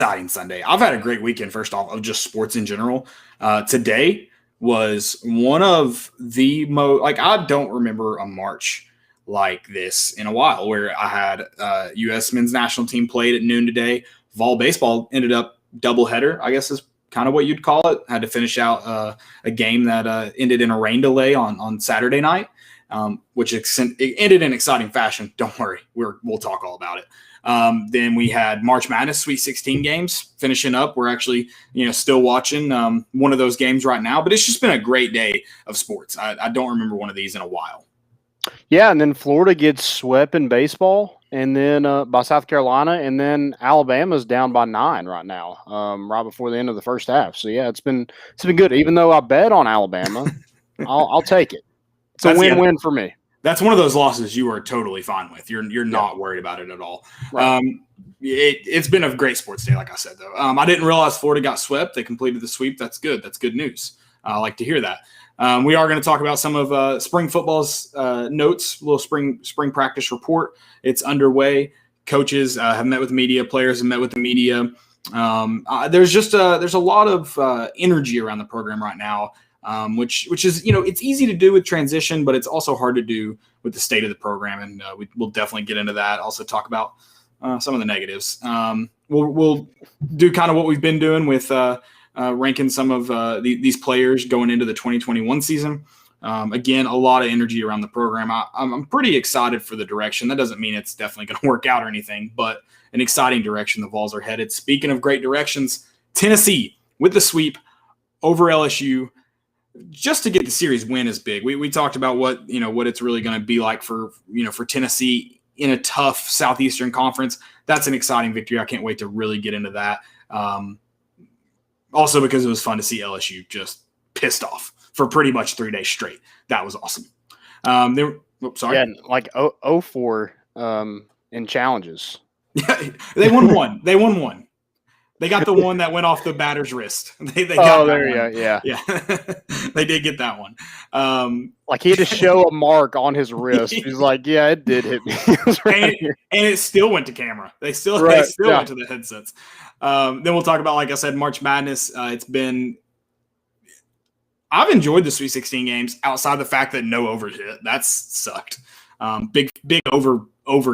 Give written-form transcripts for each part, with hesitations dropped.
exciting Sunday. I've had a great weekend, first off, of just sports in general. Today was one of the most, like, I don't remember a March like this in a while, where I had U.S. men's national team played at noon today. Vol baseball ended up doubleheader, I guess is kind of what you'd call it. Had to finish out a game that ended in a rain delay on Saturday night, which it ended in exciting fashion. Don't worry, we'll talk all about it. Then we had March Madness Sweet 16 games finishing up. We're actually, still watching one of those games right now, but it's just been a great day of sports. I don't remember one of these in a while. Yeah, and then Florida gets swept in baseball, and then by South Carolina, and then Alabama's down by 9 right now, right before the end of the first half. So yeah, it's been good. Even though I bet on Alabama, I'll take it. It's a win-win for me. That's one of those losses you are totally fine with. You're not worried about it at all. Right. It's been a great sports day, like I said, though. I didn't realize Florida got swept. They completed the sweep. That's good. That's good news. I like to hear that. We are going to talk about some of spring football's notes, a little spring practice report. It's underway. Coaches have met with the media. Players have met with the media. There's a lot of energy around the program right now, which is, it's easy to do with transition, but it's also hard to do with the state of the program. And we'll definitely get into that. Also talk about some of the negatives. We'll do kind of what we've been doing with ranking some of these players going into the 2021 season. Again, a lot of energy around the program. I'm pretty excited for the direction. That doesn't mean it's definitely going to work out or anything, but an exciting direction the Vols are headed. Speaking of great directions, Tennessee with the sweep over LSU. Just to get the series win is big. We talked about what it's really going to be like for Tennessee in a tough Southeastern Conference. That's an exciting victory. I can't wait to really get into that. Also because it was fun to see LSU just pissed off for pretty much 3 days straight. That was awesome. Sorry. Yeah, like 0-4 in challenges. Yeah, they won one. They got the one that went off the batter's wrist. They got there you go. Yeah. They did get that one. Like he had to show a mark on his wrist. He's like, yeah, it did hit me. And it still went to camera. They still went to the headsets. Then we'll talk about, like I said, March Madness. I've enjoyed the Sweet 16 games outside the fact that no overs hit. That's sucked. Big over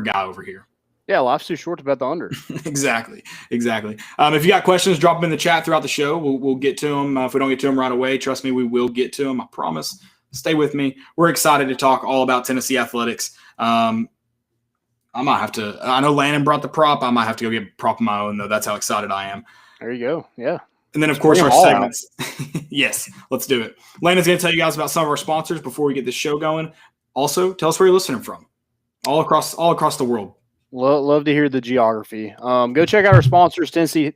guy over here. Yeah, life's too short to bet the under. Exactly. If you got questions, drop them in the chat throughout the show. We'll get to them. If we don't get to them right away, trust me, we will get to them. I promise. Stay with me. We're excited to talk all about Tennessee athletics. I might have to – I know Landon brought the prop. I might have to go get a prop of my own, though. That's how excited I am. There you go. Yeah. And then, of course, our segments. Yes, let's do it. Landon's going to tell you guys about some of our sponsors before we get this show going. Also, tell us where you're listening from. All across the world. Love to hear the geography. Go check out our sponsors, Tennessee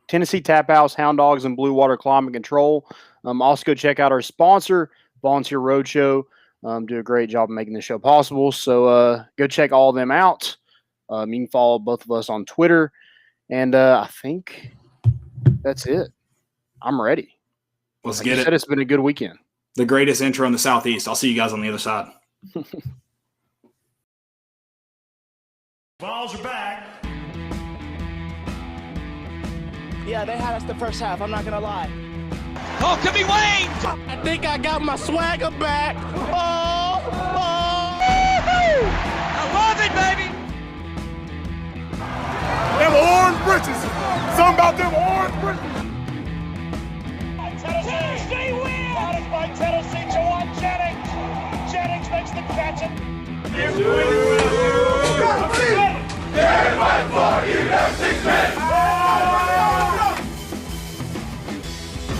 Tap House, Hound Dogs, and Blue Water Climate Control. Also go check out our sponsor, Volunteer Roadshow. Do a great job of making this show possible. So go check all of them out. You can follow both of us on Twitter. And I think that's it. I'm ready. Let's get it. It's been a good weekend. The greatest intro in the Southeast. I'll see you guys on the other side. Vols are back. Yeah, they had us the first half. I'm not going to lie. Oh, could be Wayne. I think I got my swagger back. Oh. I love it, baby. Them orange britches. Something about them orange britches. Tennessee wins. Got it by Tennessee. Jawan Jennings. Jennings makes the catch. We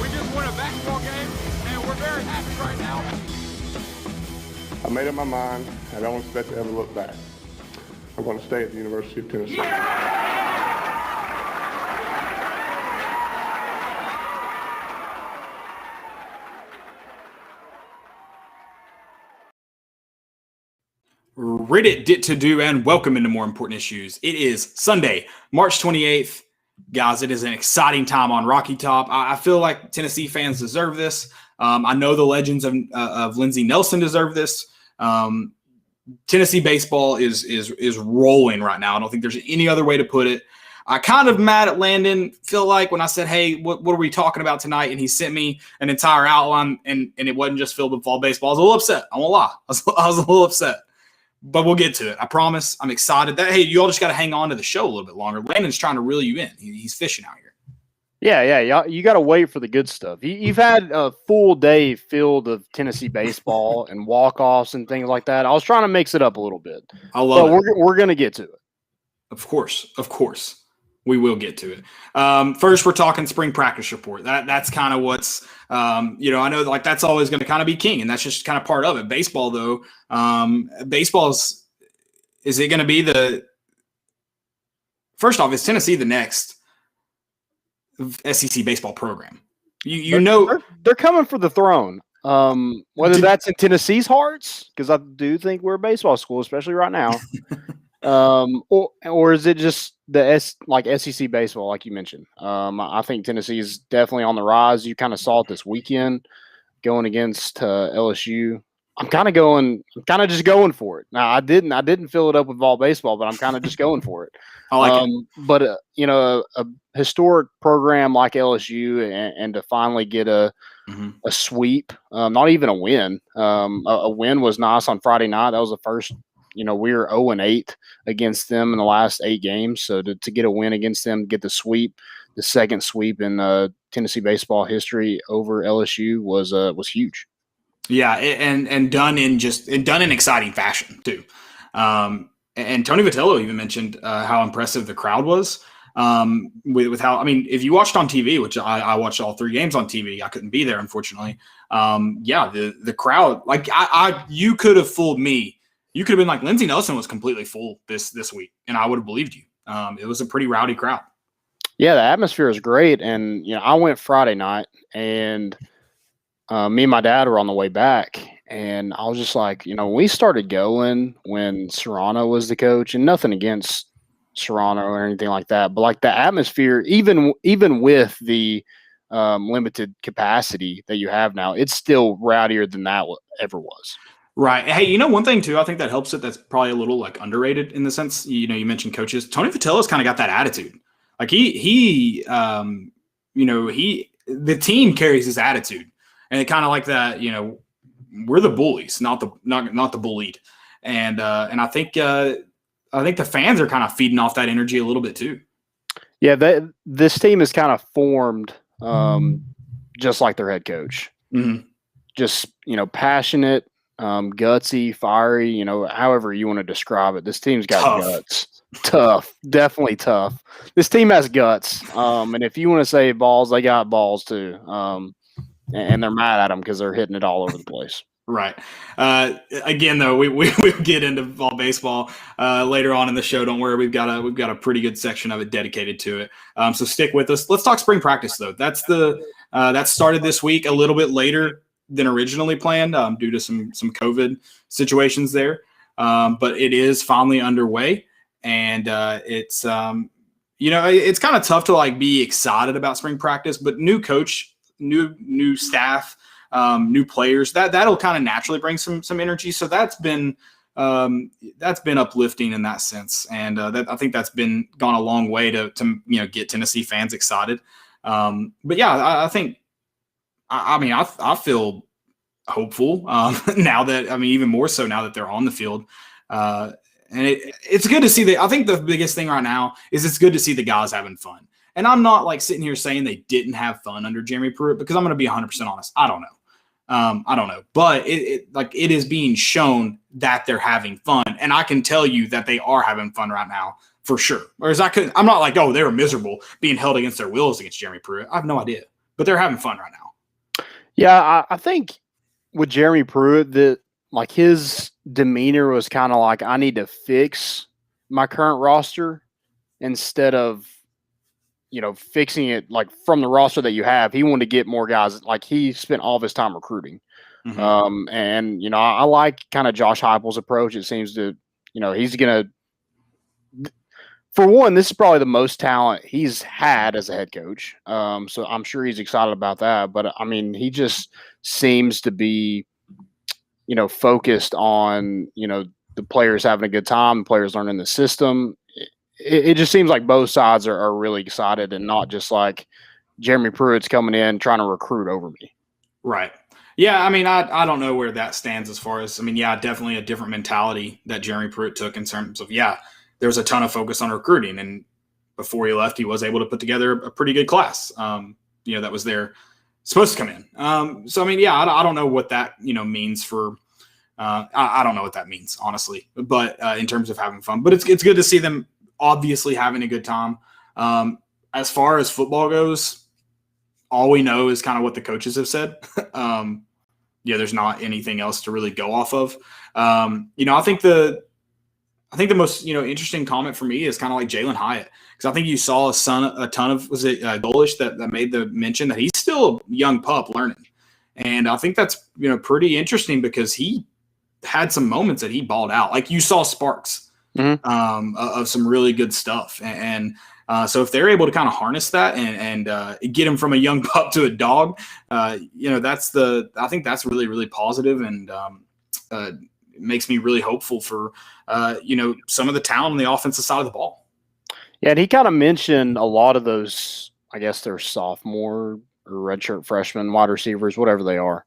just won a basketball game, and we're very happy right now. I made up my mind. I don't expect to ever look back. I'm going to stay at the University of Tennessee. Reddit did to do and welcome into more important issues. It is Sunday, March 28th. Guys, it is an exciting time on Rocky Top. I feel like Tennessee fans deserve this. I know the legends of Lindsey Nelson deserve this. Tennessee baseball is rolling right now. I don't think there's any other way to put it. I kind of mad at Landon, feel like, when I said, hey, what are we talking about tonight? And he sent me an entire outline, and it wasn't just filled with fall baseball. I was a little upset. I won't lie. I was a little upset. But we'll get to it. I promise. I'm excited. Hey, you all just got to hang on to the show a little bit longer. Landon's trying to reel you in. He's fishing out here. Yeah. You got to wait for the good stuff. You've had a full day filled of Tennessee baseball and walk-offs and things like that. I was trying to mix it up a little bit. I love it. We're going to get to it. Of course. We will get to it. First, we're talking spring practice report. That's kind of what's, I know like that's always going to kind of be king, and that's just kind of part of it. Baseball, though, is it going to be first off, is Tennessee the next SEC baseball program? They're coming for the throne. Whether that's in Tennessee's hearts, because I do think we're a baseball school, especially right now. Or is it just the SEC baseball, like you mentioned? I think Tennessee is definitely on the rise. You kind of saw it this weekend going against LSU. I'm kind of just going for it. Now I didn't fill it up with Vol baseball, but I'm kind of just going for it. I like it. But a historic program like LSU and to finally get a sweep, not even a win. A win was nice on Friday night. That was the first. We were 0-8 against them in the last 8 games. So to get a win against them, get the sweep, the second sweep in Tennessee baseball history over LSU was huge. Yeah, and done in exciting fashion too. And Tony Vitello even mentioned how impressive the crowd was. With how, if you watched on TV, which I watched all 3 games on TV, I couldn't be there unfortunately. The crowd, like you could have fooled me. You could have been like, Lindsey Nelson was completely full this week, and I would have believed you. It was a pretty rowdy crowd. Yeah, the atmosphere is great. And, I went Friday night, and me and my dad were on the way back, and I was just like, we started going when Serrano was the coach, and nothing against Serrano or anything like that, but like the atmosphere, even with the limited capacity that you have now, it's still rowdier than that ever was. Right. Hey, one thing too, I think that helps it. That's probably a little like underrated in the sense, you mentioned coaches. Tony Vitello's kind of got that attitude. Like the team carries his attitude, and it kind of like that. We're the bullies, not the bullied, and I think the fans are kind of feeding off that energy a little bit too. Yeah, this team is kind of formed just like their head coach. Mm-hmm. Just passionate. Gutsy, fiery, however you want to describe it. This team's got guts. Tough, definitely tough. This team has guts. And if you want to say balls, they got balls too. And they're mad at them because they're hitting it all over the place. Right. Again, though, we'll get into fall baseball later on in the show. Don't worry, we've got a pretty good section of it dedicated to it. So stick with us. Let's talk spring practice though. That started this week a little bit later than originally planned due to some COVID situations there. But it is finally underway, and it's it's kind of tough to like be excited about spring practice, but new coach, new staff, new players, that'll kind of naturally bring some energy. So that's been uplifting in that sense. And I think that's gone a long way to get Tennessee fans excited. But yeah, I think, I feel hopeful now that, even more so now that they're on the field. And it's good to see that. I think the biggest thing right now is it's good to see the guys having fun. And I'm not like sitting here saying they didn't have fun under Jeremy Pruitt, because I'm going to be 100% honest. I don't know. But it is being shown that they're having fun. And I can tell you that they are having fun right now for sure. Whereas I'm not like, they were miserable being held against their wills against Jeremy Pruitt. I have no idea, but they're having fun right now. Yeah, I think with Jeremy Pruitt, that like his demeanor was kind of like, I need to fix my current roster instead of, fixing it like from the roster that you have. He wanted to get more guys. Like he spent all of his time recruiting. Mm-hmm. And I like kind of Josh Heupel's approach. It seems to, he's going to, for one, this is probably the most talent he's had as a head coach. So I'm sure he's excited about that. But he just seems to be, focused on, the players having a good time, the players learning the system. it just seems like both sides are really excited and not just like Jeremy Pruitt's coming in trying to recruit over me. Right. Yeah, I mean, I don't know where that stands as far as, I mean, yeah, definitely a different mentality that Jeremy Pruitt took in terms of, yeah, there was a ton of focus on recruiting. And before he left, he was able to put together a pretty good class, that was there supposed to come in. So, I mean, yeah, I don't know what that, means for I don't know what that means, honestly, but in terms of having fun. But it's good to see them obviously having a good time. As far as football goes, all we know is kind of what the coaches have said. There's not anything else to really go off of. I think the most interesting comment for me is kind of like Jalen Hyatt, because I think you saw a ton of Golish that made the mention that he's still a young pup learning, and I think that's pretty interesting because he had some moments that he balled out, like you saw sparks of some really good stuff, and so if they're able to kind of harness that and get him from a young pup to a dog, I think that's really, really positive, and it makes me really hopeful for, some of the talent on the offensive side of the ball. Yeah, and he kind of mentioned a lot of those, I guess they're sophomore or redshirt freshmen, wide receivers, whatever they are,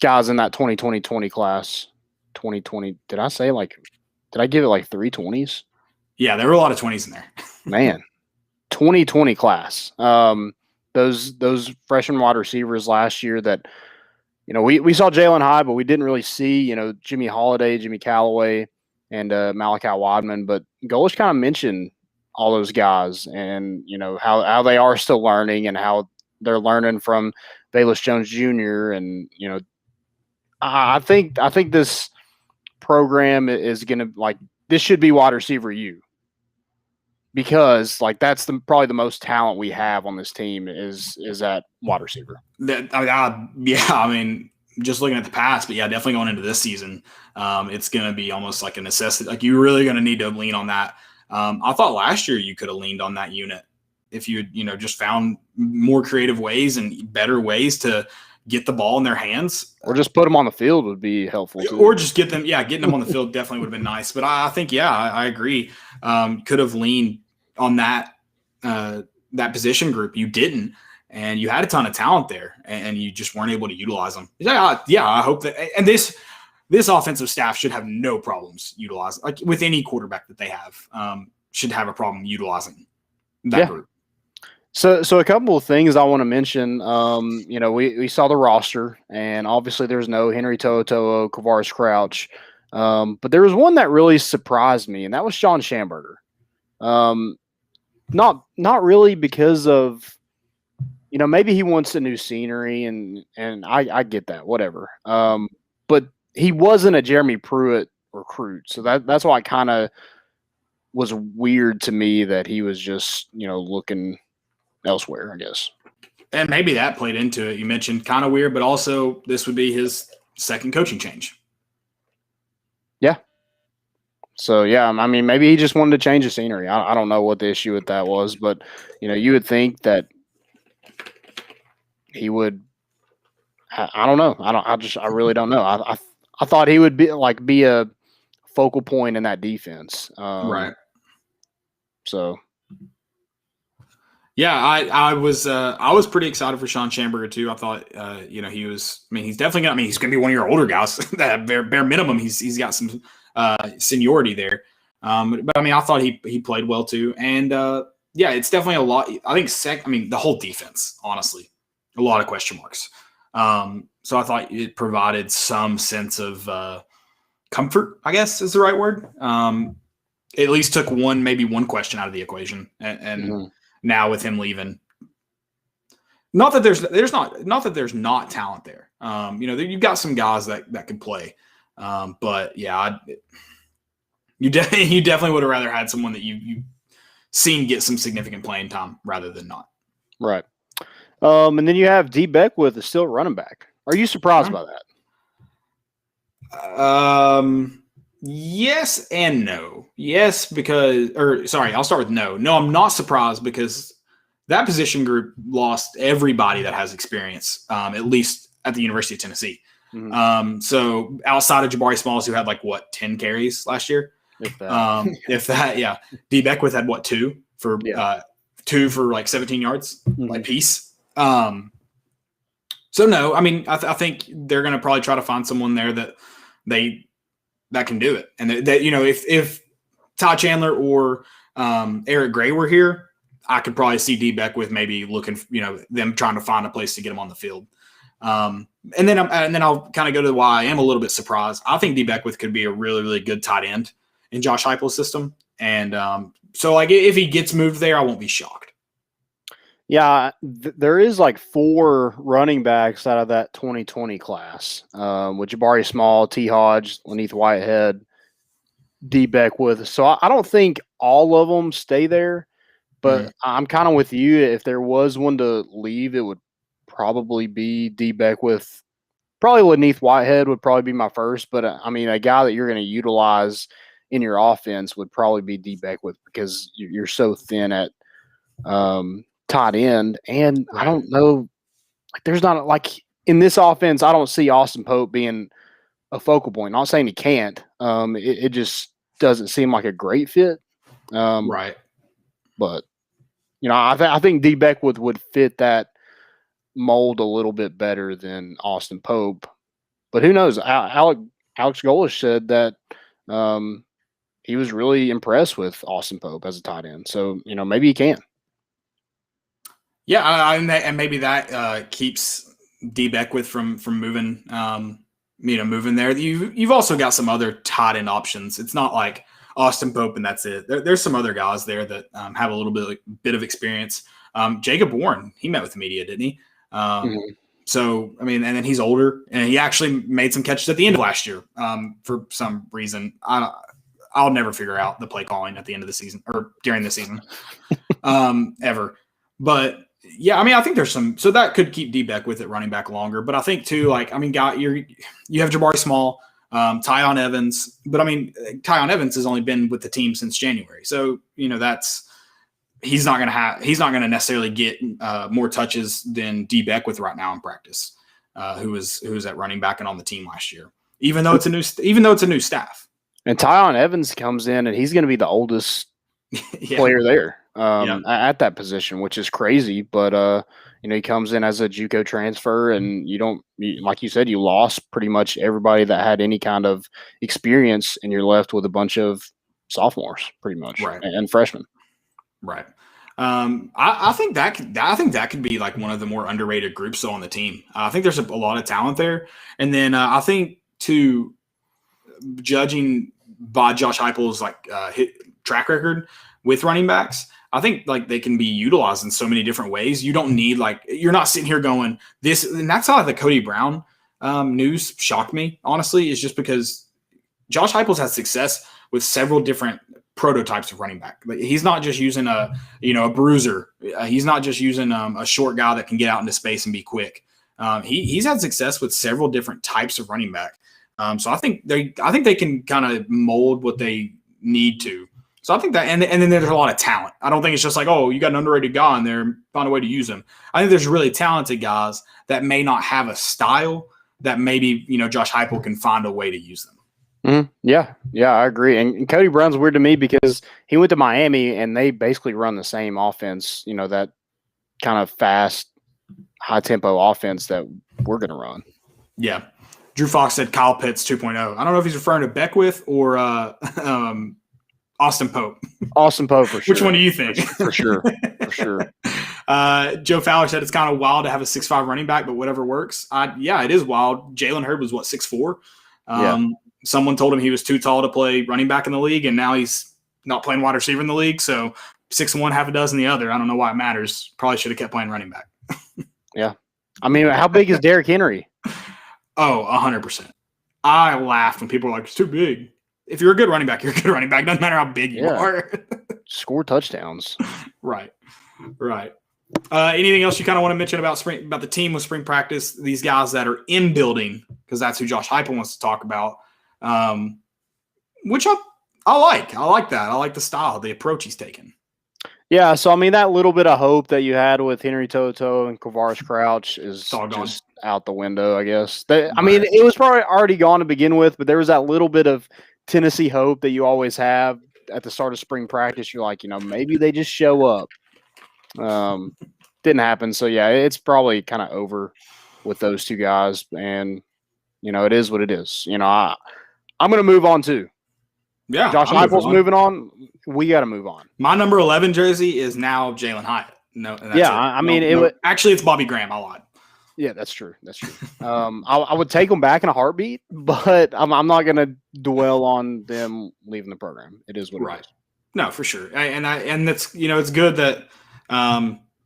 guys in that 2020 class. 2020, did I give it like 3 20s? Yeah, there were a lot of 20s in there. Man, 2020 class. Those freshman wide receivers last year that, we saw Jalen Hyatt, but we didn't really see, Jimmy Holiday, Jimmy Callaway, and Malachi Wadman. But Golish kind of mentioned all those guys and, how they are still learning and how they're learning from Bayless Jones Jr. And, I think this program is going to this should be wide receiver U, because that's probably the most talent we have on this team is at wide receiver. I mean, just looking at the past, but yeah, definitely going into this season, it's going to be almost like a necessity. Like you're really going to need to lean on that. I thought last year you could have leaned on that unit if you just found more creative ways and better ways to get the ball in their hands, or just put them on the field would be helpful too. Or just getting them on the field definitely would have been nice. But I think, I agree. Could have leaned on that position group. You didn't, and you had a ton of talent there, and you just weren't able to utilize them. I hope that, and this offensive staff should have no problems utilizing, like with any quarterback that they have, should have a problem utilizing that group. So a couple of things I want to mention. We saw the roster, and obviously there's no Henry To'oTo'o, Kavaris Crouch, but there was one that really surprised me, and that was Sean Schamberger. Not really because of, maybe he wants a new scenery, and I get that, whatever. But he wasn't a Jeremy Pruitt recruit, so that's why it kind of was weird to me that he was just looking elsewhere, I guess. And maybe that played into it. You mentioned kind of weird, but also this would be his second coaching change. Yeah. So, yeah, I mean, maybe he just wanted to change the scenery. I don't know what the issue with that was, but, you would think that he would – I don't know. I really don't know. I thought he would be a focal point in that defense. Right. So – yeah, I was pretty excited for Sean Schamberger too. I thought, he was. I mean, he's definitely gonna. I mean, he's gonna be one of your older guys. That bare minimum, he's got some seniority there. But I mean, I thought he played well too. And it's definitely a lot. I think the whole defense, honestly, a lot of question marks. So I thought it provided some sense of comfort, I guess is the right word. At least took maybe one question out of the equation, and now with him leaving, not that there's not talent there. You've got some guys that could play, but yeah, you definitely would have rather had someone that you seen get some significant playing time rather than not. Right. And then you have D Beckwith is still running back. Are you surprised by that? Yes and no. Yes, I'll start with no. No, I'm not surprised because that position group lost everybody that has experience, at least at the University of Tennessee. Mm-hmm. So outside of Jabari Smalls, who had 10 carries last year. If that. Yeah. D. Beckwith had what, two for like 17 yards, like piece. So no, I mean, I think they're going to probably try to find someone there that can do it. And that if Ty Chandler or Eric Gray were here, I could probably see D. Beckwith maybe looking, them trying to find a place to get him on the field. And then I'll kind of go to why I am a little bit surprised. I think D. Beckwith could be a really, really good tight end in Josh Heupel's system. And so like if he gets moved there, I won't be shocked. Yeah, there is like 4 running backs out of that 2020 class, with Jabari Small, T. Hodge, Laneith Whitehead, D. Beckwith. So I don't think all of them stay there, but I'm kind of with you. If there was one to leave, it would probably be D. Beckwith. Probably Laneith Whitehead would probably be my first, but I mean, a guy that you're going to utilize in your offense would probably be D. Beckwith because you're so thin at tight end. And I don't know, like there's not like in this offense, I don't see Austin Pope being a focal point. Not saying he can't. It just doesn't seem like a great fit. Right. But, I think D. Beckwith would fit that mold a little bit better than Austin Pope. But who knows? Alex Golesh said that he was really impressed with Austin Pope as a tight end. So, maybe he can. Yeah, and maybe that keeps D. Beckwith from moving, moving there. You've also got some other tight end options. It's not like Austin Pope and that's it. There's some other guys there that have a little bit of experience. Jacob Warren, he met with the media, didn't he? So, I mean, and then he's older, and he actually made some catches at the end of last year for some reason. I'll never figure out the play calling at the end of the season or during the season ever. But yeah, I mean, I think there's so that could keep D. Beckwith at running back longer. But I think too, you have Jabari Small, Tyon Evans, but I mean, Tyon Evans has only been with the team since January, so he's not going to necessarily get more touches than D. Beckwith right now in practice, who was at running back and on the team last year, even though it's a new staff. And Tyon Evans comes in and he's going to be the oldest player there at that position, which is crazy. But he comes in as a JUCO transfer, and like you said, you lost pretty much everybody that had any kind of experience, and you're left with a bunch of sophomores, pretty much, right, and freshmen. Right. I think that could be like one of the more underrated groups on the team. I think there's a lot of talent there, and then I think judging by Josh Heupel's track record with running backs, I think they can be utilized in so many different ways. You don't need you're not sitting here going this, and that's how the Cody Brown news shocked me. Honestly, is just because Josh Heupel's had success with several different prototypes of running back. He's not just using a bruiser. He's not just using a short guy that can get out into space and be quick. He's had success with several different types of running back. So I think they can kind of mold what they need to. So I think that, and then there's a lot of talent. I don't think it's just you got an underrated guy in there, find a way to use him. I think there's really talented guys that may not have a style that maybe, Josh Heupel can find a way to use them. Yeah, I agree. And Cody Brown's weird to me because he went to Miami and they basically run the same offense, that kind of fast, high-tempo offense that we're going to run. Yeah. Drew Fox said Kyle Pitts 2.0. I don't know if he's referring to Beckwith or Austin Pope. Austin Pope, for sure. Which one do you think? For sure. Joe Fowler said it's kind of wild to have a 6'5" running back, but whatever works. Yeah, it is wild. Jalen Hurd was, 6'4"? Someone told him he was too tall to play running back in the league, and now he's not playing wide receiver in the league. So 6'1", half a dozen the other. I don't know why it matters. Probably should have kept playing running back. Yeah. I mean, how big is Derrick Henry? Oh, 100%. I laughed when people were like, it's too big. If you're a good running back, you're a good running back. Doesn't matter how big you are. Score touchdowns. Right. Anything else you kind of want to mention about the team with spring practice? These guys that are in building, because that's who Josh Heupel wants to talk about. Which I like. I like that. I like the style, the approach he's taken. Yeah, so I mean that little bit of hope that you had with Henry To'oTo'o and Quavaris Crouch is just out the window, I guess. I mean, it was probably already gone to begin with, but there was that little bit of Tennessee hope that you always have at the start of spring practice. You're like, maybe they just show up. Didn't happen. So, yeah, it's probably kind of over with those two guys. And, it is what it is. I'm going to move on too. Yeah. Josh Heupel's moving on. We got to move on. My number 11 jersey is now Jalen Hyatt. No, that's yeah, it. I mean, actually, it's Bobby Graham. I lied. Yeah, that's true. That's true. I would take them back in a heartbeat, but I'm not going to dwell on them leaving the program. It is what it is. No, for sure. And that's, it's good that,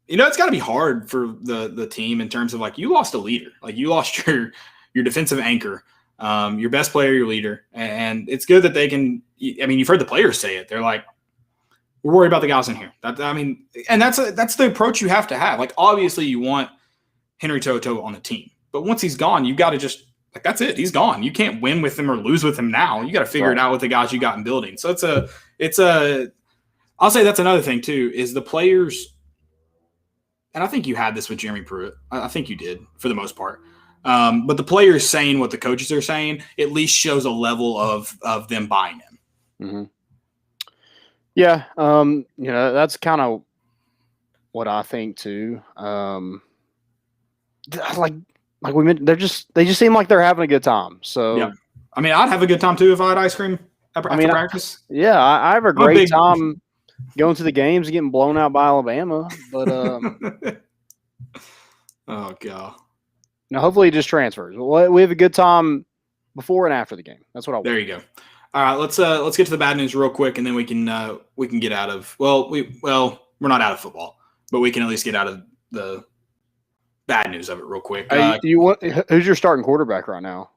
it's got to be hard for the team in terms of like you lost a leader, like you lost your defensive anchor, your best player, your leader. And it's good that they can, you've heard the players say it. They're like, we're worried about the guys in here. And that's the approach you have to have. Like, obviously you want Henry To'oTo'o on the team, but once he's gone, you've got to just that's it. He's gone. You can't win with him or lose with him now. You got to figure it out with the guys you got in building. So I'll say that's another thing too, is the players. And I think you had this with Jeremy Pruitt. I think you did for the most part. But the players saying what the coaches are saying at least shows a level of them buying in. Mm-hmm. Yeah. That's kind of what I think too. Like we mentioned, they just seem like they're having a good time. So yeah. I'd have a good time too if I had ice cream after practice. Yeah, I have a great time going to the games and getting blown out by Alabama. But oh god. Now hopefully it just transfers. We have a good time before and after the game. That's what I want. There you go. All right, let's get to the bad news real quick, and then we can get out of we're not out of football, but we can at least get out of the bad news of it real quick. Who's your starting quarterback right now?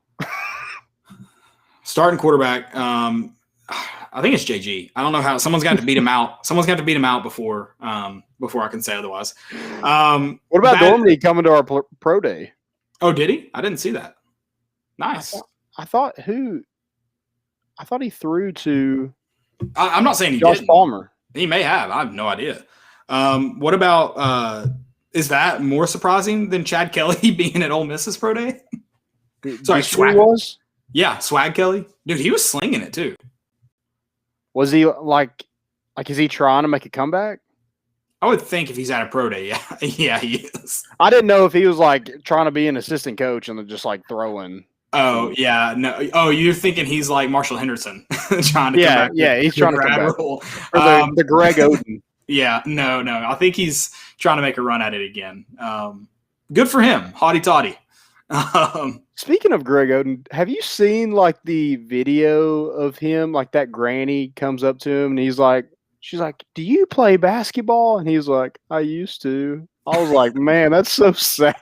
Starting quarterback, I think it's JG. I don't know how. Someone's got to beat him out. Someone's got to beat him out before I can say otherwise. What about Dormady coming to our pro day? Oh, did he? I didn't see that. Nice. I thought he threw to. I'm not saying he Josh didn't. Palmer. He may have. I have no idea. What about? Is that more surprising than Chad Kelly being at Ole Miss's pro day? Sorry, Swag was. Yeah, Swag Kelly, dude, he was slinging it too. Was he like is he trying to make a comeback? I would think if he's at a pro day, yeah, he is. I didn't know if he was like trying to be an assistant coach and just like throwing. Oh yeah, no. Oh, you're thinking he's like Marshall Henderson trying to come back. Yeah, he's trying to come back. Or the Greg Oden. Yeah, no. I think he's trying to make a run at it again. Good for him, hotty toddy. Speaking of Greg Oden, have you seen like the video of him? Like that granny comes up to him and she's like, "Do you play basketball?" And he's like, "I used to." I was like, "Man, that's so sad."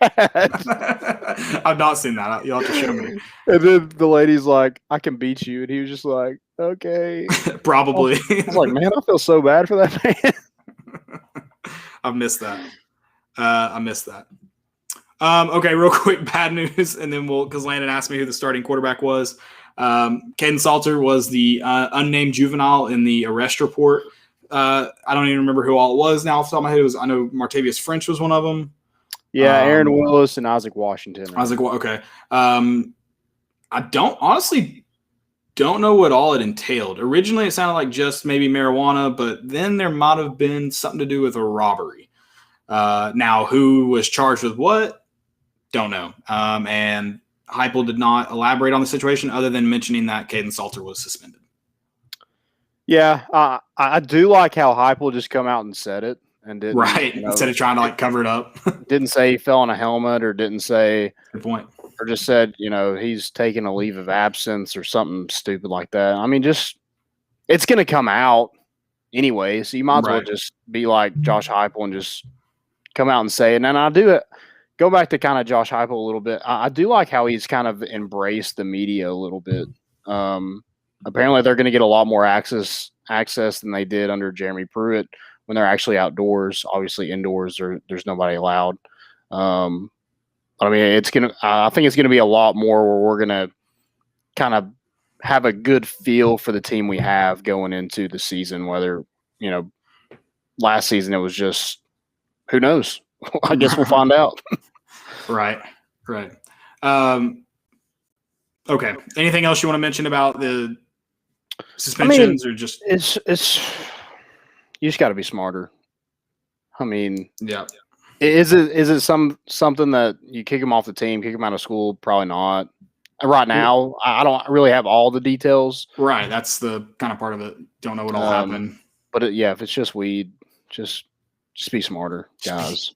I've not seen that. You'll have to show me. And then the lady's like, "I can beat you," and he was just like, "Okay." Probably. I was like, "Man, I feel so bad for that man." I've missed that. Okay, real quick, bad news, and then because Landon asked me who the starting quarterback was. Caden Salter was the unnamed juvenile in the arrest report. I don't even remember who all it was now off the top of my head. I know Martavius French was one of them. Yeah, Aaron Willis and Isaac Washington. Okay. I honestly don't know what all it entailed. Originally, it sounded like just maybe marijuana, but then there might have been something to do with a robbery. Now, who was charged with what? Don't know. And Heupel did not elaborate on the situation other than mentioning that Caden Salter was suspended. Yeah, I do like how Heupel just come out and said it and didn't instead of trying to like cover it up. Didn't say he fell on a helmet or didn't say good point. Or just said, he's taking a leave of absence or something stupid like that. I mean, it's going to come out anyway, so you might as well just be like Josh Heupel and just come out and say it. And I do it. Go back to kind of Josh Heupel a little bit. I do like how he's kind of embraced the media a little bit. Apparently, they're going to get a lot more access than they did under Jeremy Pruitt when they're actually outdoors. Obviously, indoors there's nobody allowed. I mean, I think it's gonna be a lot more where we're gonna kind of have a good feel for the team we have going into the season. Whether last season it was just who knows. I guess we'll find out. Right. Okay. Anything else you want to mention about the suspensions or just it's you just got to be smarter. I mean, yeah. Is it something that you kick him off the team, kick him out of school? Probably not. Right now, I don't really have all the details. Right, that's the kind of part of it. Don't know what'll happen. But if it's just weed, just be smarter, guys.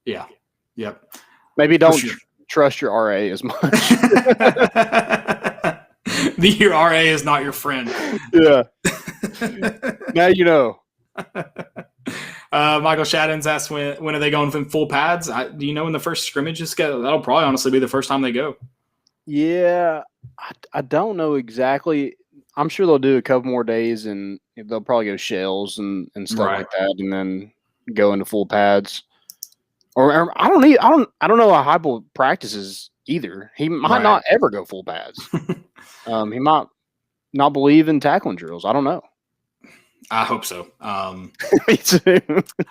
Yeah. Yep. Maybe don't trust your RA as much. Your RA is not your friend. Yeah. Now you know. Michael Shaddens asked when are they going from full pads? Do you know when the first scrimmage is scheduled? That'll probably honestly be the first time they go. Yeah, I don't know exactly. I'm sure they'll do a couple more days, and they'll probably go shells and stuff like that, and then go into full pads. Or I don't know how Heupel practices either. He might not ever go full pads. He might not believe in tackling drills. I don't know. I hope so. Me too.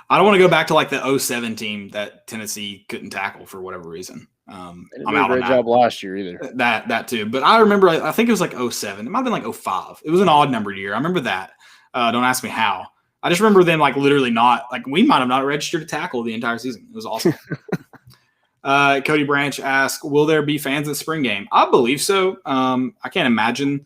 I don't want to go back to like the 2007 team that Tennessee couldn't tackle for whatever reason. I'm out on that. Job last year either. That too. But I remember, I think it was like 2007. It might have been like 2005. It was an odd numbered year. I remember that. Don't ask me how. I just remember them like literally not – like we might have not registered a tackle the entire season. It was awesome. Cody Branch asked, will there be fans at spring game? I believe so. I can't imagine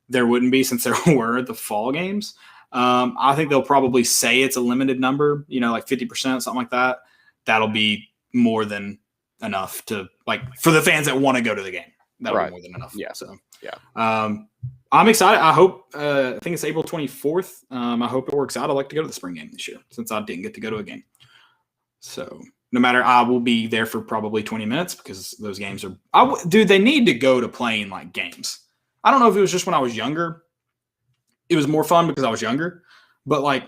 there wouldn't be since there were at the fall games. I think they'll probably say it's a limited number, like 50%, something like that. That'll be more than enough to like for the fans that want to go to the game. That'll be more than enough. Yeah. So, yeah. I'm excited. I hope, I think it's April 24th. I hope it works out. I'd like to go to the spring game this year since I didn't get to go to a game. So no matter, I will be there for probably 20 minutes because those games are, dude, they need to go to playing like games. I don't know if it was just when I was younger. It was more fun because I was younger, but like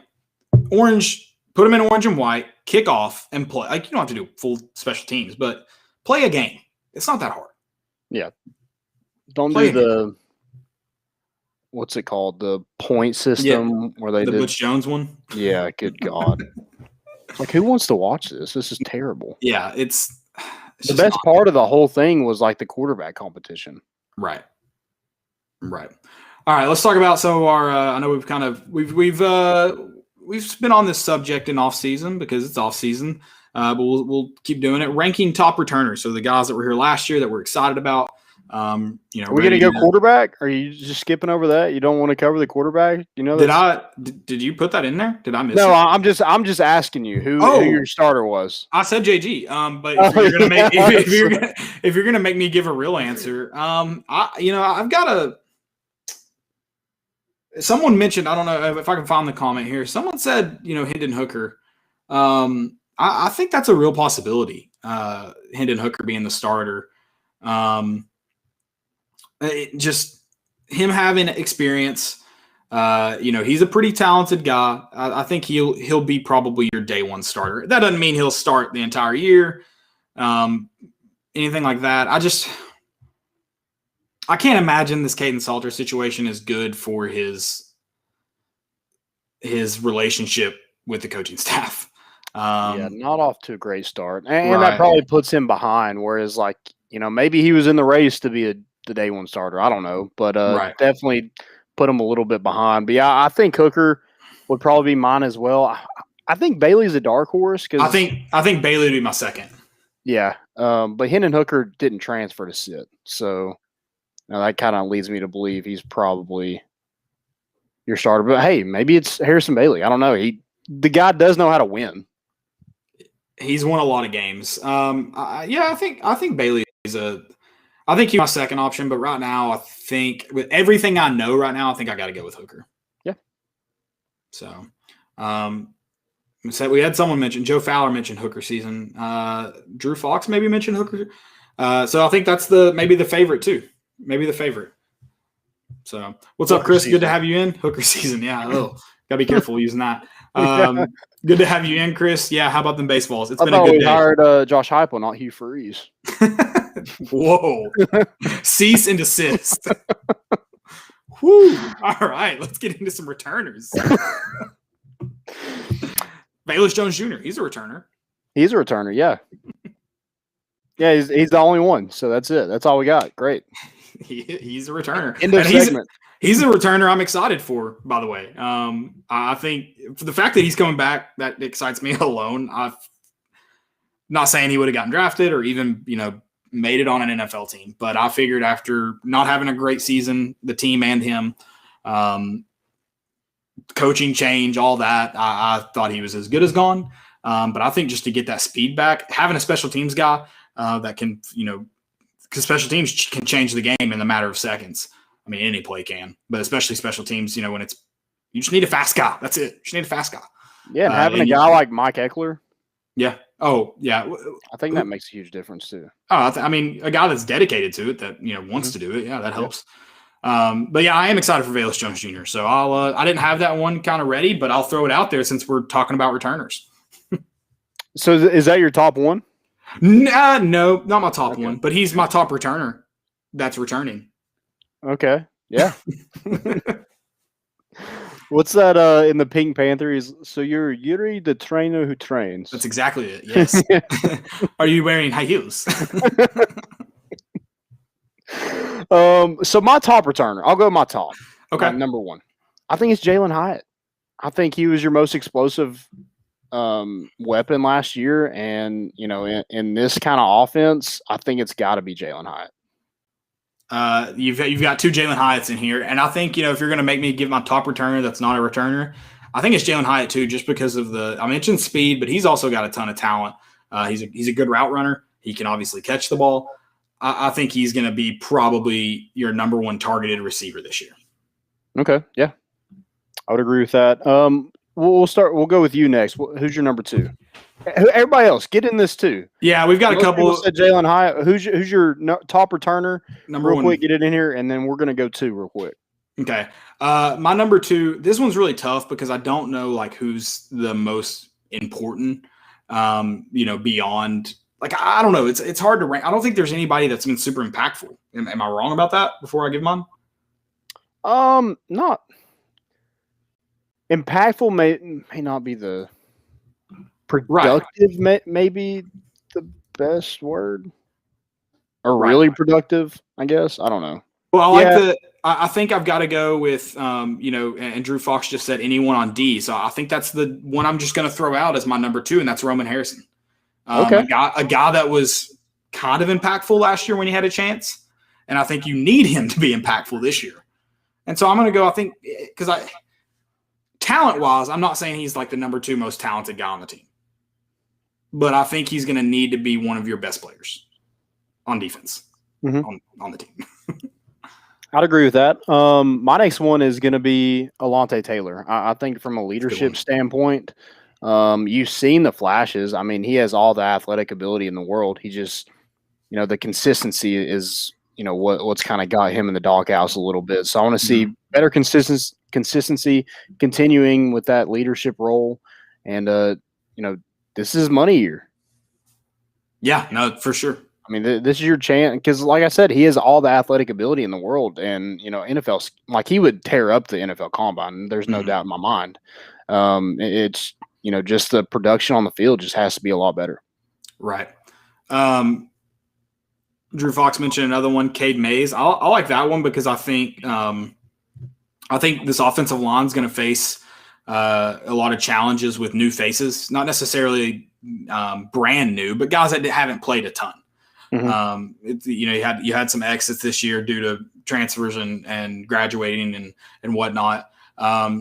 orange, put them in orange and white, kick off and play. Like you don't have to do full special teams, but play a game. It's not that hard. Yeah. Don't do the, what's it called? The point system where they did. The Butch Jones one? Yeah. Good God. Like who wants to watch this? This is terrible. Yeah. It's the best part of the whole thing was like the quarterback competition. Right. All right, let's talk about some of our. I know we've been on this subject in off season because it's off season, but we'll keep doing it. Ranking top returners, so the guys that were here last year that we're excited about. Are we going to go quarterback? Or are you just skipping over that? You don't want to cover the quarterback? Did you put that in there? Did I miss? No, it? I'm just asking you who your starter was. I said JG. But if you're gonna make me give a real answer, I've got a. Someone mentioned, I don't know if I can find the comment here. Someone said, Hendon Hooker. I think that's a real possibility. Hendon Hooker being the starter. Just him having experience. He's a pretty talented guy. I think he'll be probably your day one starter. That doesn't mean he'll start the entire year. Anything like that. I can't imagine this Caden Salter situation is good for his relationship with the coaching staff. Not off to a great start. And that probably puts him behind, whereas maybe he was in the race to be the day one starter. I don't know, but definitely put him a little bit behind. But yeah, I think Hooker would probably be mine as well. I think Bailey's a dark horse. I think Bailey would be my second. Yeah. But Hendon Hooker didn't transfer to sit. So that kind of leads me to believe he's probably your starter. But hey, maybe it's Harrison Bailey. I don't know. The guy does know how to win. He's won a lot of games. I think Bailey is I think he's my second option, but right now I think with everything I know right now, I think I got to go with Hooker. Yeah. So, we had someone mention Joe Fowler mentioned Hooker season. Drew Fox maybe mentioned Hooker. So I think that's maybe the favorite too. Maybe the favorite. So what's up, Chris? Good to have you in. Hooker season. Yeah. Gotta be careful using that. Good to have you in, Chris. Yeah. How about them baseballs? It's been a good day. Hired Josh Heupel, not Hugh Freeze. Whoa. Cease and desist. Whew. All right. Let's get into some returners. Bayless Jones Jr. He's a returner. He's a returner. Yeah. Yeah. He's the only one. So that's it. That's all we got. Great. He's a returner. End of segment. He's a returner I'm excited for, by the way. I think for the fact that he's coming back, that excites me alone. I'm not saying he would have gotten drafted or even, made it on an NFL team, but I figured after not having a great season, the team and him, coaching change, all that, I thought he was as good as gone. But I think just to get that speed back, having a special teams guy that can, because special teams can change the game in the matter of seconds. I mean, any play can, but especially special teams, when you just need a fast guy. That's it. You just need a fast guy. Yeah, and having a guy like Mike Eckler. Yeah. Oh, yeah. I think that makes a huge difference too. Oh, I mean, a guy that's dedicated to it that, wants to do it. Yeah, that helps. But yeah, I am excited for Velus Jones Jr. So I didn't have that one kind of ready, but I'll throw it out there since we're talking about returners. So is that your top one? No, not my top one, but he's my top returner that's returning. Okay. Yeah. What's that in the Pink Panther? So you're Yuri the trainer who trains. That's exactly it. Yes. Are you wearing high heels? So my top returner, I'll go my top. Okay. Number one. I think it's Jalen Hyatt. I think he was your most explosive weapon last year. And, in this kind of offense, I think it's got to be Jalen Hyatt. You've got two Jalen Hyatts in here. And I think, if you're going to make me give my top returner that's not a returner, I think it's Jalen Hyatt too, just because of I mentioned speed, but he's also got a ton of talent. He's a good route runner. He can obviously catch the ball. I think he's going to be probably your number one targeted receiver this year. Okay. Yeah. I would agree with that. We'll go with you next. Who's your number two? Everybody else, get in this too. Yeah, we've got a couple. Said Jalen Hyatt. Who's your top returner? Number one. Quick, get it in here, and then we're going to go two real quick. Okay. My number two, this one's really tough because I don't know who's the most important, beyond I don't know. It's hard to rank. I don't think there's anybody that's been super impactful. Am I wrong about that before I give mine? Not impactful may not be the productive, right. Maybe the best word, or really productive, I guess. I don't know. Well, I think I've got to go with, and Drew Fox just said anyone on D. So I think that's the one I'm just going to throw out as my number two, and that's Roman Harrison. Okay. A guy that was kind of impactful last year when he had a chance, and I think you need him to be impactful this year. And so I'm going to go, I think, because talent-wise, I'm not saying he's the number two most talented guy on the team. But I think he's going to need to be one of your best players on defense on the team. I'd agree with that. My next one is going to be Alontae Taylor. I think from a leadership standpoint, you've seen the flashes. I mean, he has all the athletic ability in the world. He just, the consistency is, what's kind of got him in the doghouse a little bit. So I want to see better consistency continuing with that leadership role. And, this is money year. Yeah, no, for sure. I mean, this is your chance because, like I said, he has all the athletic ability in the world, and NFL, he would tear up the NFL Combine. There's no doubt in my mind. It's just the production on the field just has to be a lot better. Right. Drew Fox mentioned another one, Cade Mays. I like that one because I think this offensive line is going to face a lot of challenges with new faces, not necessarily brand new, but guys that haven't played a ton. You had some exits this year due to transfers and graduating and whatnot.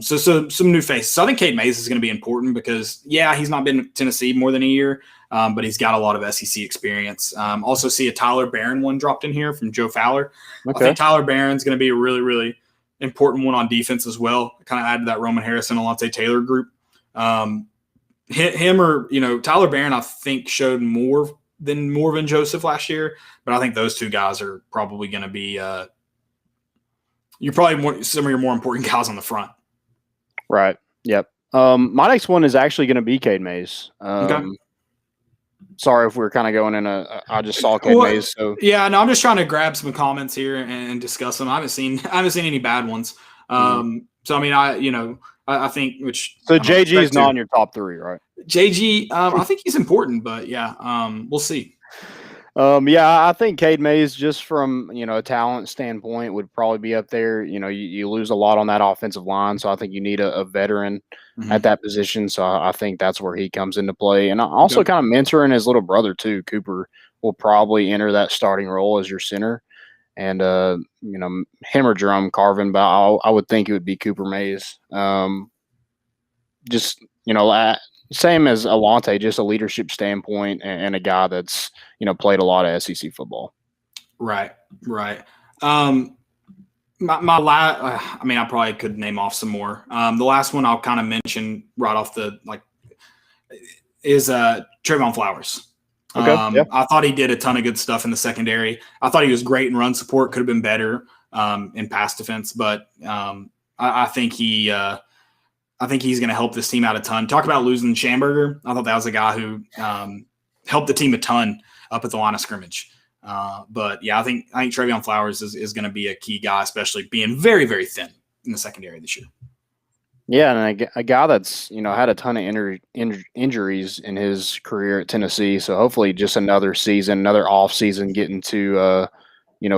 So some new faces. So I think Cade Mays is going to be important because he's not been in Tennessee more than a year, but he's got a lot of SEC experience. Also see a Tyler Barron one dropped in here from Joe Fowler. Okay. I think Tyler Barron's going to be a really, really important one on defense as well. Kind of add to that Roman Harrison, Alontae Taylor group. Him or Tyler Barron, I think showed more than Morvan Joseph last year, but I think those two guys are probably going to be some of your more important guys on the front. Right. Yep. My next one is actually going to be Cade Mays. Okay. Sorry if we're kind of going in I just saw Cade Mays. So yeah, no, I'm just trying to grab some comments here and discuss them. I haven't seen any bad ones. So I mean, I think So JG is not in your top three, right? JG, I think he's important, but yeah, we'll see. Yeah, I think Cade Mays, just from a talent standpoint, would probably be up there. You lose a lot on that offensive line, so I think you need a veteran at that position. So I think that's where he comes into play, and also kind of mentoring his little brother too. Cooper will probably enter that starting role as your center, and him or Jerome Carvin, but I would think it would be Cooper Mays. Just same as Alante, just a leadership standpoint and a guy that's played a lot of SEC football. Right. I probably could name off some more. The last one I'll kind of mention right off is Trayvon Flowers. Okay. Yeah. I thought he did a ton of good stuff in the secondary. I thought he was great in run support, could have been better in pass defense, but I think he's going to help this team out a ton. Talk about losing Schamberger. I thought that was a guy who helped the team a ton up at the line of scrimmage. But yeah, I think Trayvon Flowers is going to be a key guy, especially being very, very thin in the secondary this year. Yeah, and a guy that's had a ton of injuries in his career at Tennessee. So hopefully, just another season, another off season, getting to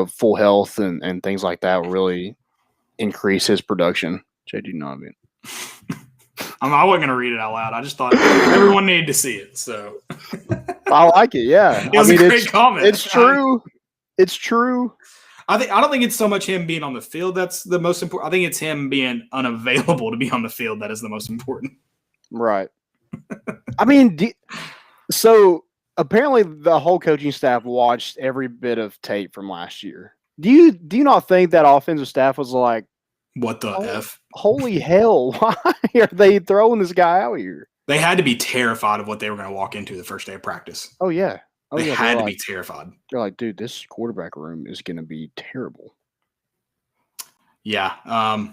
full health and things like that will really increase his production. JD Nobbin. I wasn't going to read it out loud. I just thought everyone needed to see it. So I like it. Yeah, it was a great comment. It's true. It's true. I don't think it's so much him being on the field that's the most important. I think it's him being unavailable to be on the field that is the most important. Right. So apparently the whole coaching staff watched every bit of tape from last year. Do you not think that offensive staff was like, what the F? Holy hell. Why are they throwing this guy out here? They had to be terrified of what they were going to walk into the first day of practice. Oh, yeah. They had to be terrified. They're like, dude, this quarterback room is going to be terrible. Yeah.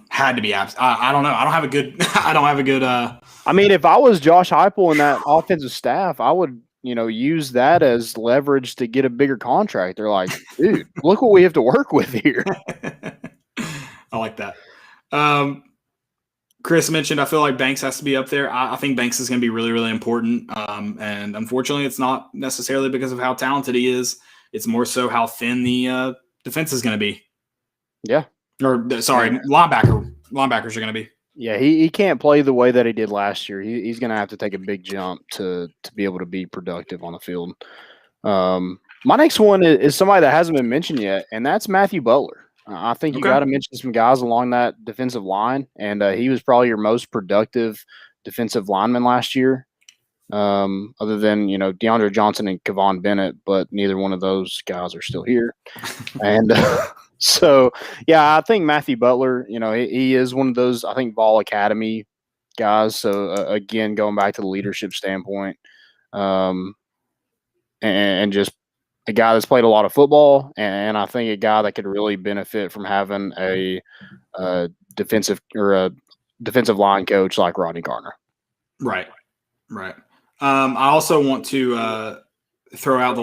Had to be I don't know. I don't have a good if I was Josh Heupel and that offensive staff, I would, use that as leverage to get a bigger contract. They're like, dude, look what we have to work with here. I like that. Chris mentioned, I feel like Banks has to be up there. I think Banks is going to be really, really important. And unfortunately, it's not necessarily because of how talented he is. It's more so how thin the defense is going to be. Yeah. Linebackers are going to be. Yeah, he can't play the way that he did last year. He's going to have to take a big jump to be able to be productive on the field. My next one is somebody that hasn't been mentioned yet, and that's Matthew Butler. I think you got to mention some guys along that defensive line, and he was probably your most productive defensive lineman last year, other than DeAndre Johnson and Kevon Bennett, but neither one of those guys are still here. And so, yeah, I think Matthew Butler, he is one of those, I think, Ball Academy guys. So, again, going back to the leadership standpoint, and just a guy that's played a lot of football, and I think a guy that could really benefit from having a defensive line coach like Rodney Garner. Right. I also want to throw out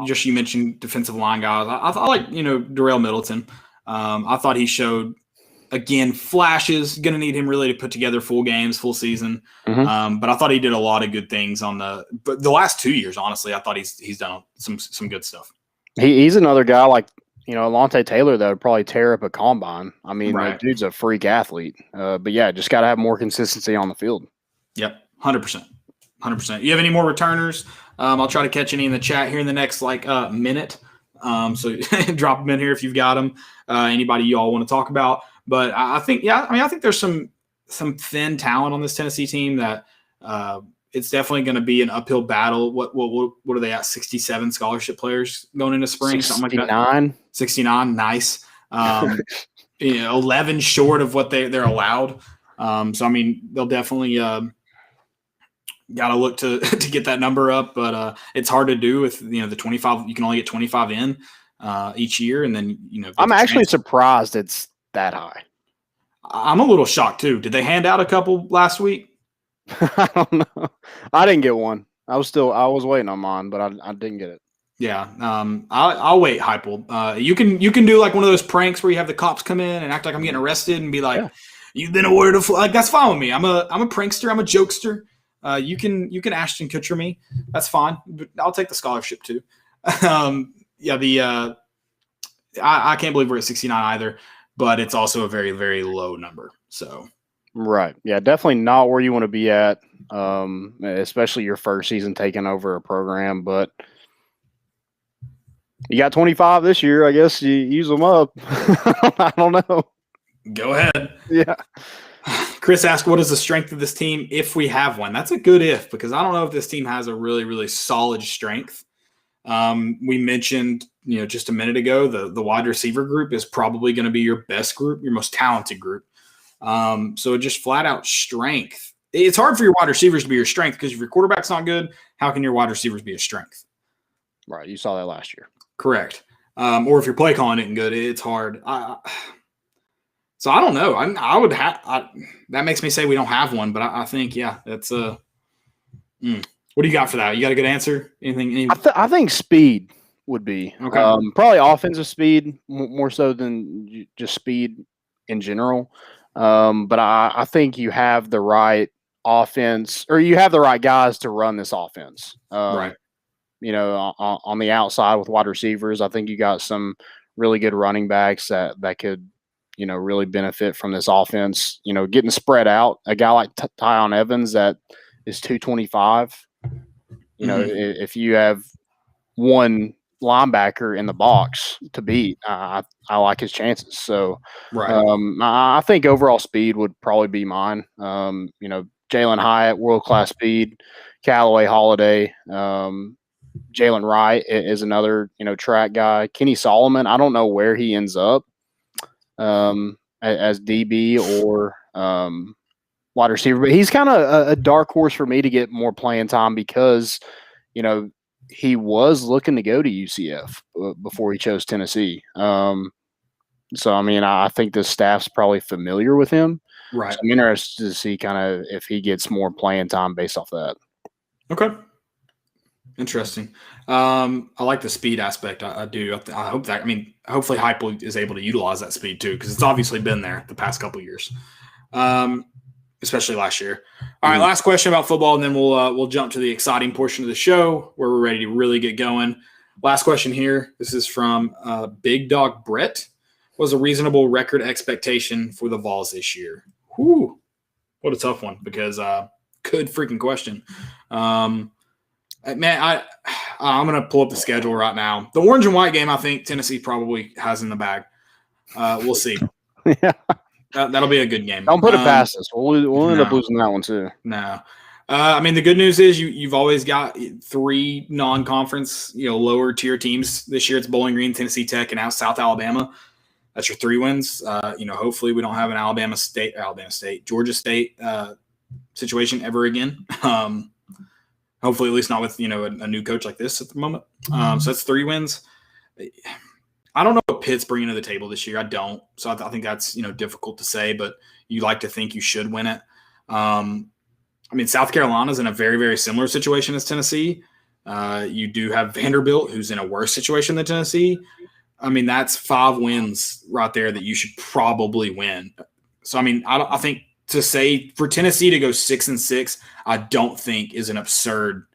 just you mentioned defensive line guys. I like Darrell Middleton. I thought he showed again flashes. Going to need him really to put together full games, full season. Mm-hmm. But I thought he did a lot of good things but the last 2 years. Honestly, I thought he's done some good stuff. He's another guy like Alante Taylor that would probably tear up a combine. The dude's a freak athlete. But yeah, just got to have more consistency on the field. Yep, 100%. You have any more returners? I'll try to catch any in the chat here in the next minute. So drop them in here if you've got them. Anybody you all want to talk about? But I think there's some thin talent on this Tennessee team that it's definitely going to be an uphill battle. What are they at? 67 scholarship players going into spring, 69. something like that. 69, nice. 11 short of what they're allowed. So they'll definitely got to look to get that number up, but it's hard to do with the 25. You can only get 25 in each year, and then I'm actually surprised it's that high. I'm a little shocked too. Did they hand out a couple last week? I don't know. I didn't get one. I was waiting on mine, but I didn't get it. Yeah. I'll wait, Heupel. You can do like one of those pranks where you have the cops come in and act like I'm getting arrested and be like, "You've been awarded a that's fine with me. I'm a prankster. I'm a jokester. You can Ashton Kutcher me. That's fine. But I'll take the scholarship too. I can't believe we're at 69 either, but it's also a very, very low number. So, right. Yeah, definitely not where you want to be at, especially your first season taking over a program. But you got 25 this year. I guess you use them up. I don't know. Go ahead. Yeah. Chris asked, what is the strength of this team if we have one? That's a good if, because I don't know if this team has a really, really solid strength. We mentioned, just a minute ago, the wide receiver group is probably going to be your best group, your most talented group. So just flat out strength. It's hard for your wide receivers to be your strength because if your quarterback's not good, how can your wide receivers be a strength? Right. You saw that last year. Correct. Or if your play calling isn't good, it's hard. So I don't know. That makes me say we don't have one, but I think, that's what do you got for that? You got a good answer? Anything? I think speed would be okay. Probably offensive speed more so than just speed in general. But I think you have the right offense, or you have the right guys to run this offense. Right. On the outside with wide receivers, I think you got some really good running backs that could, really benefit from this offense. Getting spread out. A guy like Tyon Evans that is 225. If you have one linebacker in the box to beat, I like his chances. So, right. I think overall speed would probably be mine. Jalen Hyatt, world-class speed. Callaway Holiday. Jalen Wright is another, track guy. Kenny Solomon, I don't know where he ends up as DB or wide receiver, but he's kind of a dark horse for me to get more playing time because, he was looking to go to UCF before he chose Tennessee. So, I think the staff's probably familiar with him. Right. So I'm interested to see kind of if he gets more playing time based off that. Okay. Interesting. I like the speed aspect. I do. I hope that. Hopefully, Hype is able to utilize that speed too, because it's obviously been there the past couple of years, especially last year. All right, last question about football, and then we'll jump to the exciting portion of the show where we're ready to really get going. Last question here. This is from Big Dog Brett. Was a reasonable record expectation for the Vols this year? Whew, what a tough one, because good freaking question. Man, I'm going to pull up the schedule right now. The orange and white game, I think Tennessee probably has in the bag. We'll see. Yeah. That'll be a good game. Don't put it past us. We'll end up losing that one too. No. The good news is you've always got three non-conference, lower tier teams. This year it's Bowling Green, Tennessee Tech, and now South Alabama. That's your 3 wins. Hopefully we don't have an Georgia State situation ever again. Hopefully, at least not with, a new coach like this at the moment. So that's 3 wins. I don't know what Pitt's bringing to the table this year. I don't. So I think that's, difficult to say, but you like to think you should win it. South Carolina's in a very, very similar situation as Tennessee. You do have Vanderbilt, who's in a worse situation than Tennessee. That's 5 wins right there that you should probably win. So, I think to say for Tennessee to go 6-6, I don't think is an absurd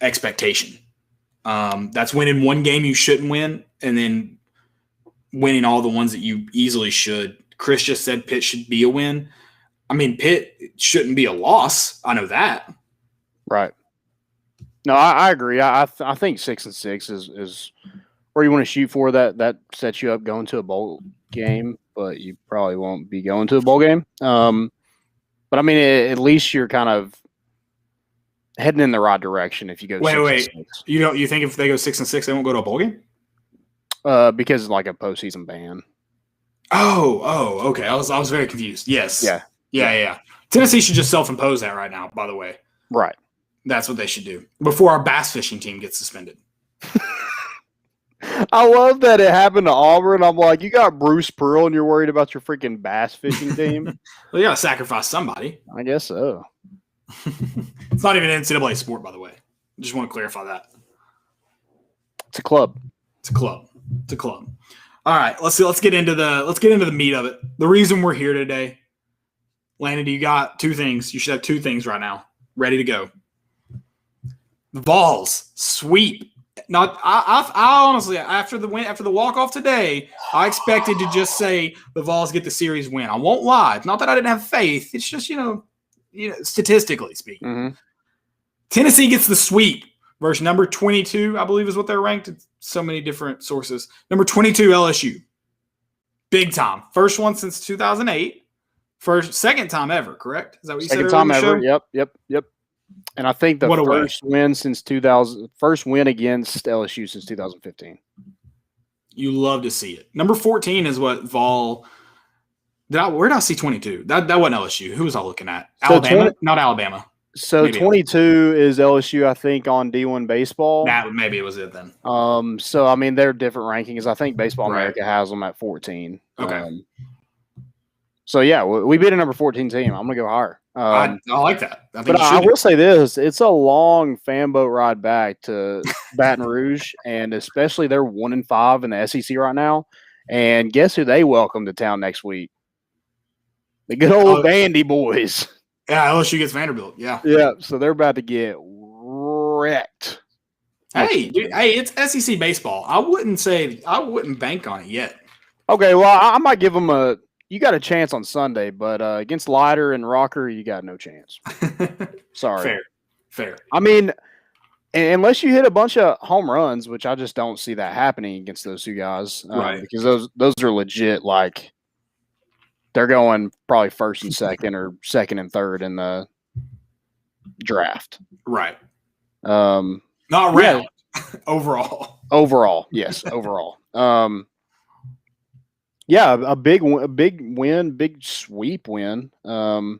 expectation. That's winning one game you shouldn't win, and then winning all the ones that you easily should. Chris just said Pitt should be a win. Pitt shouldn't be a loss. I know that. Right. No, I agree. I think 6-6 is where you want to shoot for. That sets you up going to a bowl game, but you probably won't be going to a bowl game. But at least you're kind of heading in the right direction if you go. Wait. You think if they go 6-6, they won't go to a bowl game? Because it's like a postseason ban. Oh, okay. I was very confused. Yes. Yeah. Tennessee should just self-impose that right now, by the way. Right. That's what they should do before our bass fishing team gets suspended. I love that it happened to Auburn. I'm like, you got Bruce Pearl and you're worried about your freaking bass fishing team? Well, you got to sacrifice somebody. I guess so. It's not even an NCAA sport, by the way. I just want to clarify that. It's a club. It's a club. All right, let's get into the meat of it. The reason we're here today. Landon, you got 2 things. You should have 2 things right now ready to go. The Vols sweep. Not I honestly after the walk off today, I expected to just say the Vols get the series win. I won't lie. It's not that I didn't have faith. It's just statistically speaking, Tennessee gets the sweep versus number 22. I believe is what they're ranked. It's so many different sources. Number 22 LSU, big time. First one since 2008. Second time ever. Correct? Is that what you said? Second time ever. Yep. And I think the first win since 2000, first win against LSU since 2015. You love to see it. Number 14 is what Vol. Where did I see 22? That wasn't LSU. Who was I looking at? Alabama, not Alabama. So maybe 22 is LSU, I think, on D1 baseball. Maybe it was it then. So I mean, they're different rankings. I think Baseball America has them at 14. Okay. So yeah, we beat a number 14 team. I'm gonna go higher. I like that. But I will say this: it's a long fan boat ride back to Baton Rouge, and especially they're 1-5 in the SEC right now. And guess who they welcome to town next week? The good old Vandy boys. Yeah, LSU gets Vanderbilt. Yeah. Yeah. So they're about to get wrecked. Hey, dude, it's SEC baseball. I wouldn't bank on it yet. Okay, well, I might give them you got a chance on Sunday, but against Leiter and Rocker, you got no chance. Sorry. Fair. I mean, unless you hit a bunch of home runs, which I just don't see that happening against those two guys. Right. Because those are legit, like, they're going probably first and second or second and third in the draft. Right. Not round. Overall. Overall, yes, overall. Yeah, a big win, big sweep win. I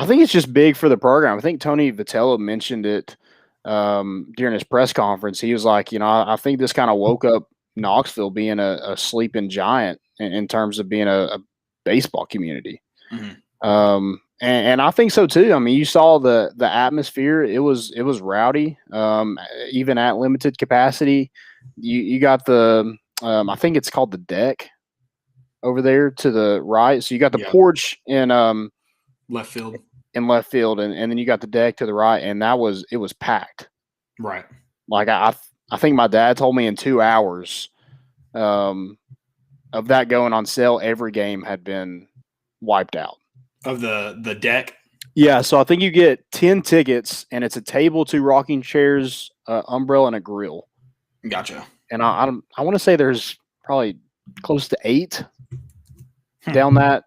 think it's just big for the program. I think Tony Vitello mentioned it during his press conference. He was like, I think this kind of woke up Knoxville being a sleeping giant in terms of being a baseball community. Mm-hmm. And I think so too. I mean, you saw the atmosphere. It was rowdy, even at limited capacity. You got the I think it's called the deck over there to the right. So you got the porch in left field. In left field, and then you got the deck to the right, and it was packed. Right. Like I think my dad told me in 2 hours of that going on sale, every game had been wiped out. Of the deck? Yeah, so I think you get 10 tickets, and it's a table, 2 rocking chairs, umbrella, and a grill. Gotcha. And I want to say there's probably close to 8 down that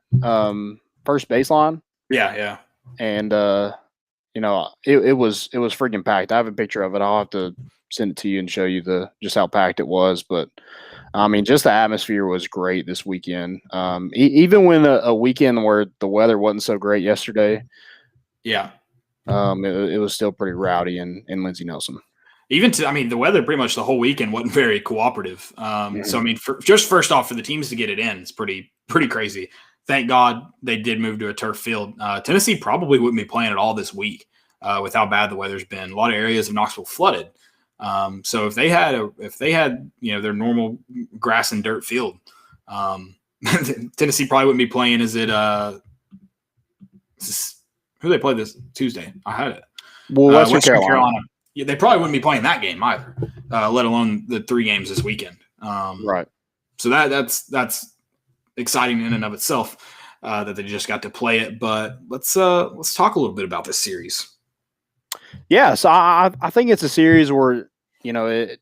first baseline. Yeah. And it was freaking packed. I have a picture of it. I'll have to send it to you and show you just how packed it was. But I mean, just the atmosphere was great this weekend. Even when a weekend where the weather wasn't so great yesterday. Yeah. It was still pretty rowdy in Lindsey Nelson. The weather pretty much the whole weekend wasn't very cooperative. So I mean, just first off, for the teams to get it in, it's pretty crazy. Thank God they did move to a turf field. Tennessee probably wouldn't be playing at all this week with how bad the weather's been. A lot of areas of Knoxville flooded. So if they had their normal grass and dirt field, Tennessee probably wouldn't be playing. Who they played this Tuesday? I had it. Well, Western Carolina. Yeah, they probably wouldn't be playing that game either, let alone the 3 games this weekend. Right. So that's exciting in and of itself that they just got to play it. But let's talk a little bit about this series. Yeah, so I think it's a series where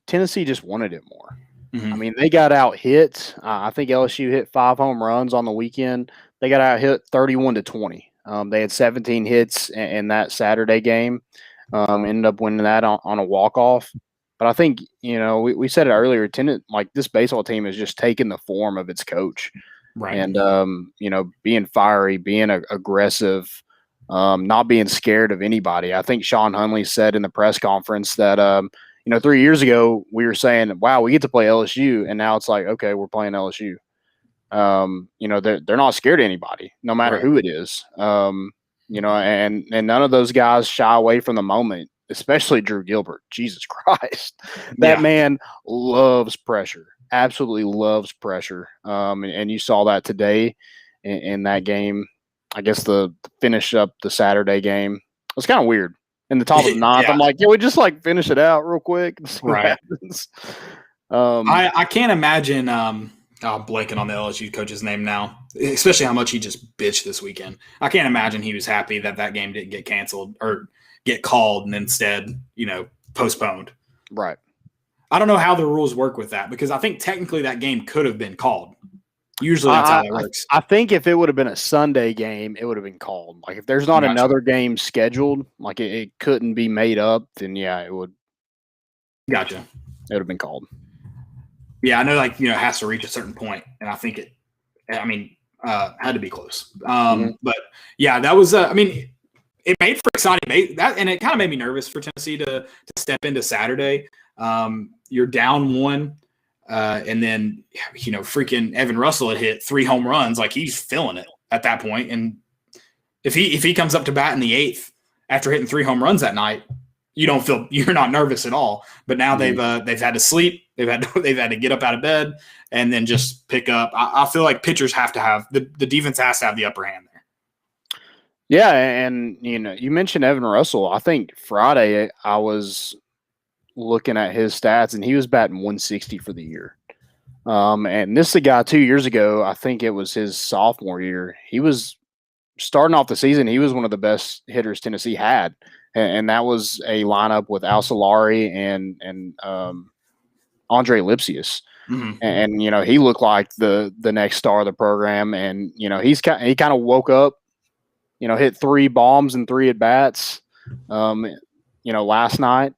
Tennessee just wanted it more. Mm-hmm. I mean, they got out hit. I think LSU hit 5 home runs on the weekend. They got out hit 31-20. They had 17 hits in that Saturday game. Ended up winning that on a walk-off. But I think, we said it earlier, this baseball team is just taking the form of its coach. Right. And, being fiery, being aggressive, not being scared of anybody. I think Sean Hunley said in the press conference that, 3 years ago we were saying, wow, we get to play LSU. And now it's like, okay, we're playing LSU. They're not scared of anybody, no matter who it is. And none of those guys shy away from the moment, especially Drew Gilbert. Jesus Christ. That man loves pressure, absolutely loves pressure. And you saw that today in that game. I guess the finish up the Saturday game. It was kind of weird. in the top of the ninth. Yeah. I'm like, can we just like finish it out real quick and see what Right. happens? I can't imagine I'm blanking on the LSU coach's name now, especially how much he just bitched this weekend. I can't imagine he was happy that game didn't get canceled or get called and instead, postponed. Right. I don't know how the rules work with that because I think technically that game could have been called. Usually that's how that works. I think if it would have been a Sunday game, it would have been called. Like if there's not Gotcha. another game scheduled, like it couldn't be made up, then yeah, it would. Gotcha. It would have been called. Yeah, I know, it has to reach a certain point, and I think had to be close. But yeah, that was. It made for exciting and it kind of made me nervous for Tennessee to step into Saturday. You're down 1, and then freaking Evan Russell had hit 3 home runs, like he's feeling it at that point. And if he comes up to bat in the 8th after hitting 3 home runs that night, you're not nervous at all. But now they've had to sleep. They've had to get up out of bed and then just pick up. I feel like pitchers have to have the defense has to have the upper hand there. Yeah, and you mentioned Evan Russell. I think Friday I was looking at his stats and he was batting 160 for the year. And this is a guy 2 years ago. I think it was his sophomore year. He was starting off the season. He was one of the best hitters Tennessee had, and that was a lineup with Al Solari and Andre Lipsius. Mm-hmm. And he looked like the next star of the program. And he kind of woke up, hit 3 bombs and 3 at bats, last night,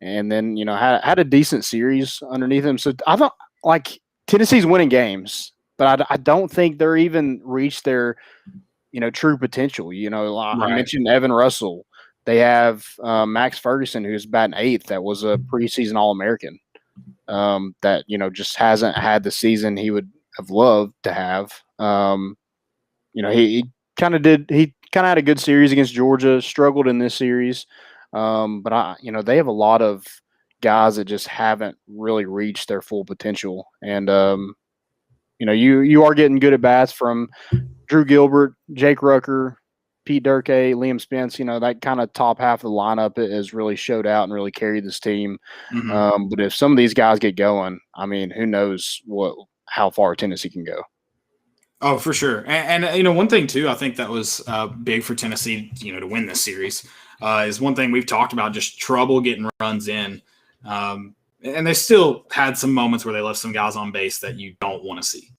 and then had a decent series underneath him. So I thought like Tennessee's winning games, but I don't think they're even reached their true potential. Right. I mentioned Evan Russell. They have Max Ferguson, who's batting 8th. That was a preseason All-American. That just hasn't had the season he would have loved to have. He kind of had a good series against Georgia, struggled in this series, but they have a lot of guys that just haven't really reached their full potential. And you are getting good at bats from Drew Gilbert, Jake Rucker, Pete Durkee, Liam Spence. That kind of top half of the lineup has really showed out and really carried this team. Mm-hmm. But if some of these guys get going, who knows how far Tennessee can go. Oh, for sure. And one thing too, I think that was big for Tennessee, to win this series is one thing we've talked about, just trouble getting runs in. And they still had some moments where they left some guys on base that you don't want to see.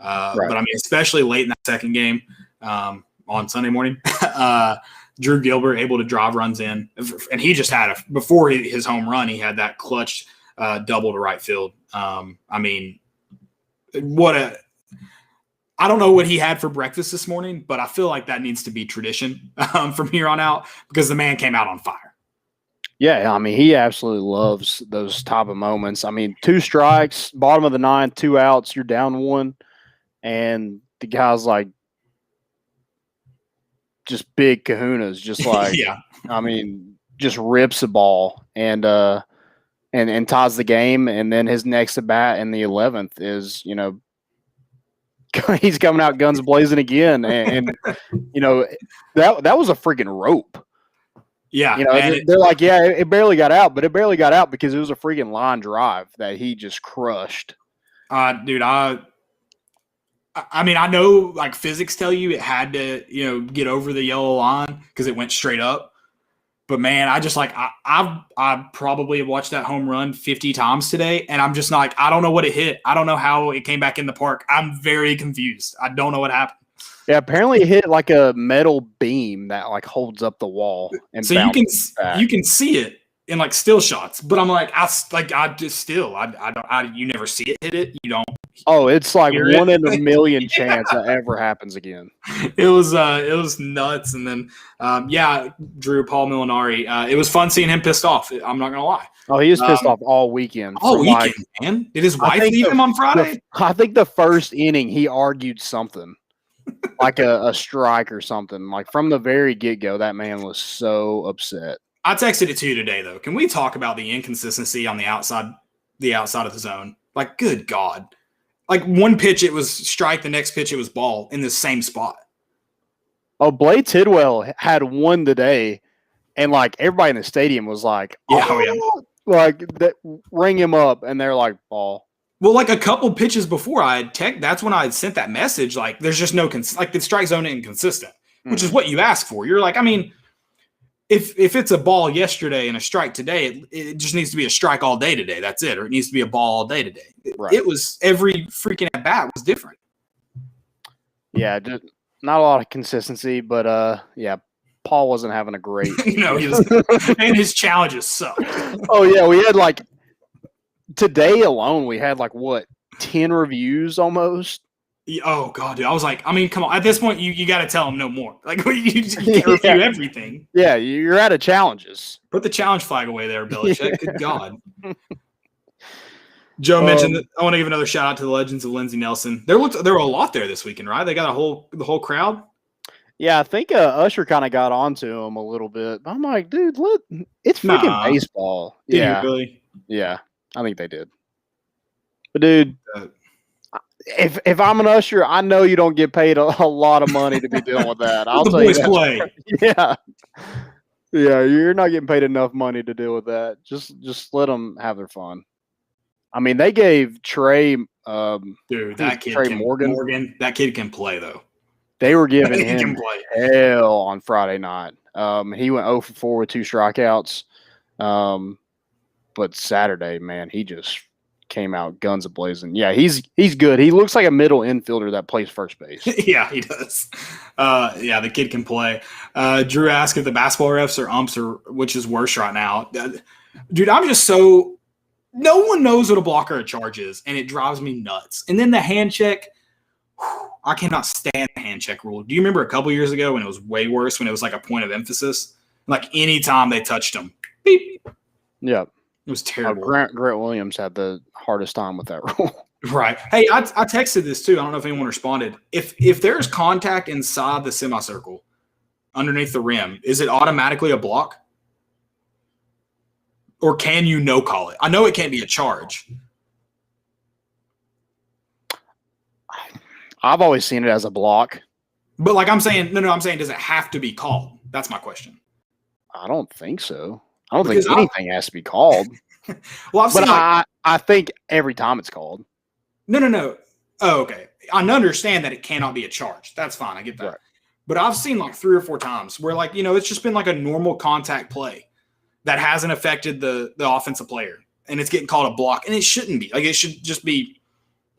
Right. But especially late in that second game on Sunday morning, Drew Gilbert able to drive runs in, and he just had before his home run, he had that clutch double to right field. I don't know what he had for breakfast this morning, but I feel like that needs to be tradition from here on out because the man came out on fire. Yeah, he absolutely loves those type of moments. 2 strikes, bottom of the 9th, 2 outs, you're down 1, and the guy's like just big kahunas, just like yeah. Just rips the ball and ties the game, and then his next at bat in the 11th is he's coming out guns blazing again, and that was a freaking rope. Yeah, they're like, yeah, it barely got out, but it barely got out because it was a freaking line drive that he just crushed. Dude, I know like physics tell you it had to get over the yellow line because it went straight up. But man, I just I probably have watched that home run 50 times today, and I'm just like, I don't know what it hit. I don't know how it came back in the park. I'm very confused. I don't know what happened. Yeah, apparently it hit like a metal beam that like holds up the wall, and so you can see it in like still shots. But I'm like, you never see it hit it. You don't. Oh, it's like 1 in a million chance that ever happens again. It was nuts. And then, Drew, Paul Molinari, it was fun seeing him pissed off. I'm not going to lie. Oh, he was pissed off all weekend. Man. Did his wife leave him on Friday? I think the first inning he argued something like a strike or something. Like from the very get-go, that man was so upset. I texted it to you today, though. Can we talk about the inconsistency on the outside of the zone? Like, good God. Like one pitch, it was strike. The next pitch, it was ball in the same spot. Oh, Blade Tidwell had one today And like everybody in the stadium was like, Yeah. like that, ring him up, and they're like, ball. Well, like a couple pitches before that's when I had sent that message. Like, there's just no like the strike zone inconsistent, which is what you ask for. You're like, I mean, if it's a ball yesterday and a strike today, it just needs to be a strike all day today. That's it, or it needs to be a ball all day today. Right. It was every freaking at bat was different. Yeah, just not a lot of consistency, but yeah, Paul wasn't having a great. No, he was, and his challenges suck. Oh yeah, we had like today alone, we had like what 10 reviews almost. Oh god, dude! I was like, I mean, come on. At this point, you got to tell him no more. Like you can't review everything. Yeah, you're out of challenges. Put the challenge flag away there, Belichick. Good God. Joe mentioned that I want to give another shout out to the legends of Lindsey Nelson. There were a lot there this weekend, right? They got the whole crowd. Yeah, I think Usher kind of got onto him a little bit. I'm like, dude, it's freaking baseball. Did yeah, you really? Yeah, I think they did. But dude, if I'm an usher, I know you don't get paid a lot of money to be dealing with that. I'll tell you that. Play. Yeah, you're not getting paid enough money to deal with that. Just let them have their fun. I mean, they gave Trey, dude, that kid Trey can, Morgan. That kid can play though. They were giving him hell on Friday night. He went 0 for 4 with 2 strikeouts. But Saturday, man, he just came out guns a-blazing. Yeah, he's good. He looks like a middle infielder that plays first base. Yeah, he does. Yeah, the kid can play. Drew asked if the basketball refs or umps or which is worse right now. Dude, I'm just so – no one knows what a block or a charge is, and it drives me nuts. And then the hand check – I cannot stand the hand check rule. Do you remember a couple years ago when it was way worse, when it was like a point of emphasis? Like any time they touched him, beep. Yeah. It was terrible. Grant Williams had the hardest time with that rule. Right. Hey, I texted this too. I don't know if anyone responded. If there's contact inside the semicircle, underneath the rim, is it automatically a block? Or can you no call it? I know it can't be a charge. I've always seen it as a block. But like I'm saying, I'm saying, does it have to be called? That's my question. I don't think so. I don't think anything has to be called. Well, I think every time it's called. No. Oh, okay. I understand that it cannot be a charge. That's fine. I get that. Right. But I've seen like 3 or 4 times where like, it's just been like a normal contact play that hasn't affected the offensive player. And it's getting called a block. And it shouldn't be. Like it should just be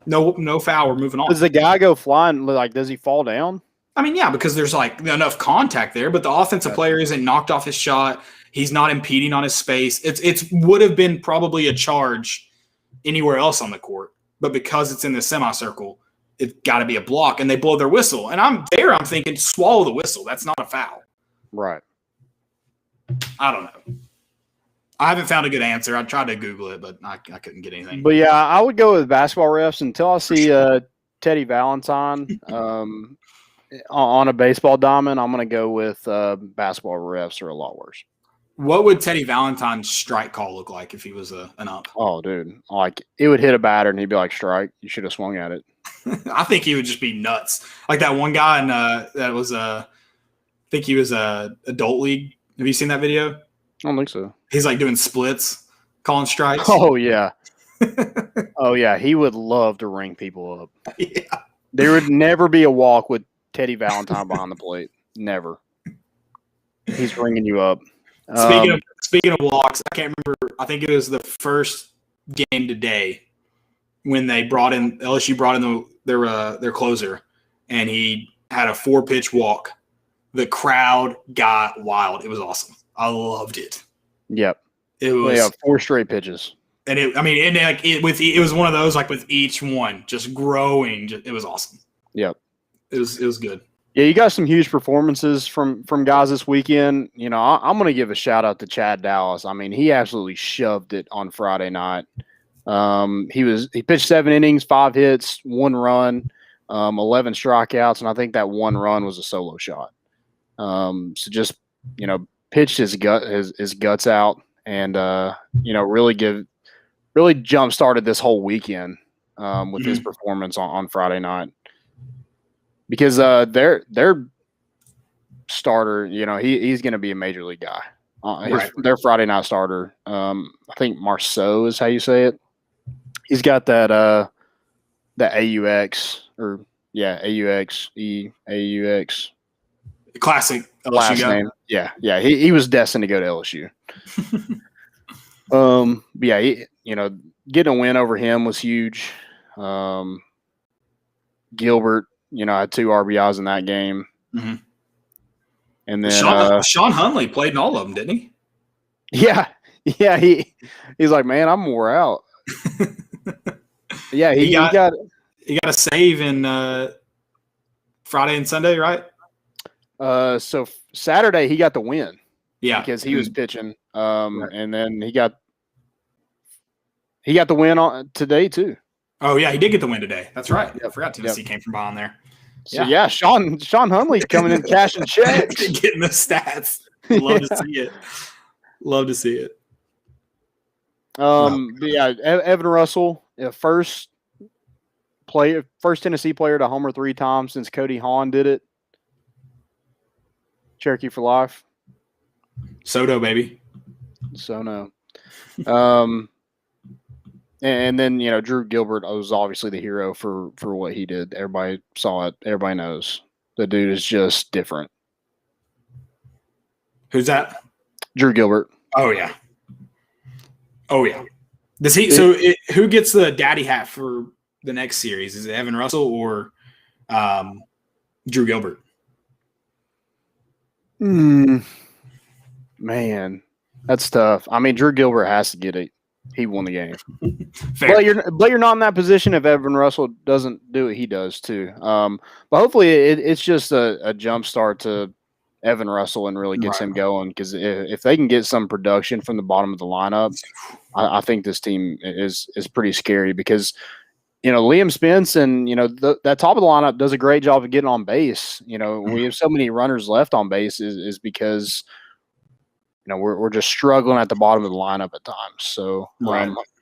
no foul. We're moving on. Does the guy go flying? Like, does he fall down? I mean, yeah, because there's like enough contact there, but the offensive player isn't knocked off his shot. He's not impeding on his space. It's would have been probably a charge anywhere else on the court, but because it's in the semicircle, it's got to be a block, and they blow their whistle. And I'm thinking, swallow the whistle. That's not a foul. Right. I don't know. I haven't found a good answer. I tried to Google it, but I couldn't get anything. But yeah, I would go with basketball refs until I see Teddy Valentine on a baseball diamond. I'm going to go with basketball refs are a lot worse. What would Teddy Valentine's strike call look like if he was an ump? Oh, dude. Like, it would hit a batter, and he'd be like, strike. You should have swung at it. I think he would just be nuts. Like that one guy that was I think he was adult league. Have you seen that video? I don't think so. He's like doing splits, calling strikes. Oh, yeah. Oh, yeah. He would love to ring people up. Yeah. There would never be a walk with Teddy Valentine behind the plate. Never. He's ringing you up. Speaking of walks, I can't remember. I think it was the first game today when LSU brought in their closer, and he had a 4-pitch walk. The crowd got wild. It was awesome. I loved it. Yep. It was 4 straight pitches. And it was one of those, like with each one just growing. It was awesome. Yep. It was good. Yeah, you got some huge performances from guys this weekend. I'm going to give a shout out to Chad Dallas. I mean, he absolutely shoved it on Friday night. He pitched 7 innings, 5 hits, 1 run, 11 strikeouts, and I think that 1 run was a solo shot. So just pitched his guts out, and really jump started this whole weekend with his performance on Friday night. Because their starter, he's going to be a major league guy. Their Friday night starter. I think Marceau is how you say it. He's got that AUX AUX Classic LSU last guy. name. Yeah. He was destined to go to LSU. Getting a win over him was huge. Gilbert, had 2 RBIs in that game. Mm-hmm. And then Sean Hunley played in all of them, didn't he? Yeah. He's like, man, I'm wore out. Yeah, he got a save in Friday and Sunday, right? So Saturday he got the win. Yeah, because he was pitching. Right. And then he got the win on today too. Oh yeah, he did get the win today. That's right. I forgot Tennessee came from behind there. So Sean Hunley's coming in cashing checks, getting the stats. Love to see it. Love to see it. Evan Russell, first Tennessee player to homer 3 times since Cody Hahn did it. Cherokee for life. Soto, baby. So and then Drew Gilbert was obviously the hero for what he did. Everybody saw it. Everybody knows the dude is just different. Who's that? Drew Gilbert. Oh yeah. Does he? Who gets the daddy hat for the next series? Is it Evan Russell or Drew Gilbert? Man, that's tough. I mean, Drew Gilbert has to get it. He won the game. But you're not in that position if Evan Russell doesn't do it. He does too. But hopefully it's just a jump start to Evan Russell and really gets him going, because if they can get some production from the bottom of the lineup, I think this team is pretty scary, because Liam Spence and that top of the lineup does a great job of getting on base. We have so many runners left on base is because we're just struggling at the bottom of the lineup at times. So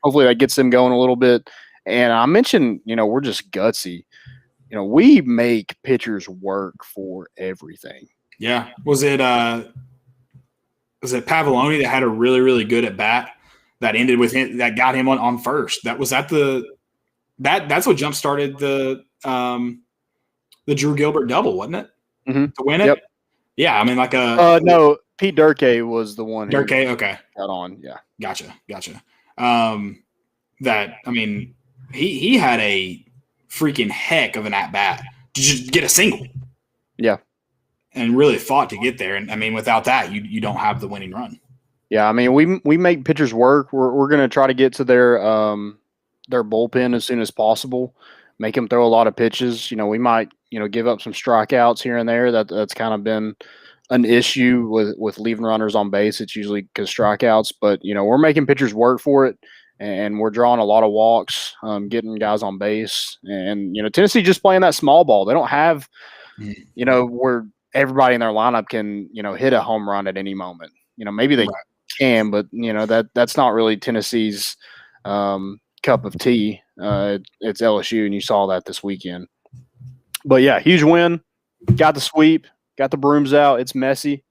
hopefully that gets them going a little bit. And I mentioned, we're just gutsy. We make pitchers work for everything. Yeah. Was it Pavoloni that had a really, really good at bat that ended with him, that got him on first? That's what jump started the Drew Gilbert double, wasn't it? Mm-hmm. To win it? Yep. Yeah, I mean, no, Pete Durkee was the one. Durkee, okay. Got on, yeah. Gotcha. He had a freaking heck of an at bat to just get a single. Yeah. And really fought to get there. And I mean, without that, you don't have the winning run. Yeah, I mean, we make pitchers work. We're going to try to get to their bullpen as soon as possible. Make them throw a lot of pitches. We might give up some strikeouts here and there. That's kind of been an issue with leaving runners on base. It's usually because strikeouts, but we're making pitchers work for it, and we're drawing a lot of walks, getting guys on base. And Tennessee just playing that small ball. They don't have where everybody in their lineup can hit a home run at any moment. Maybe they can, but that's not really Tennessee's cup of tea. It's LSU, and you saw that this weekend. But yeah, huge win. Got the sweep. Got the brooms out. It's messy.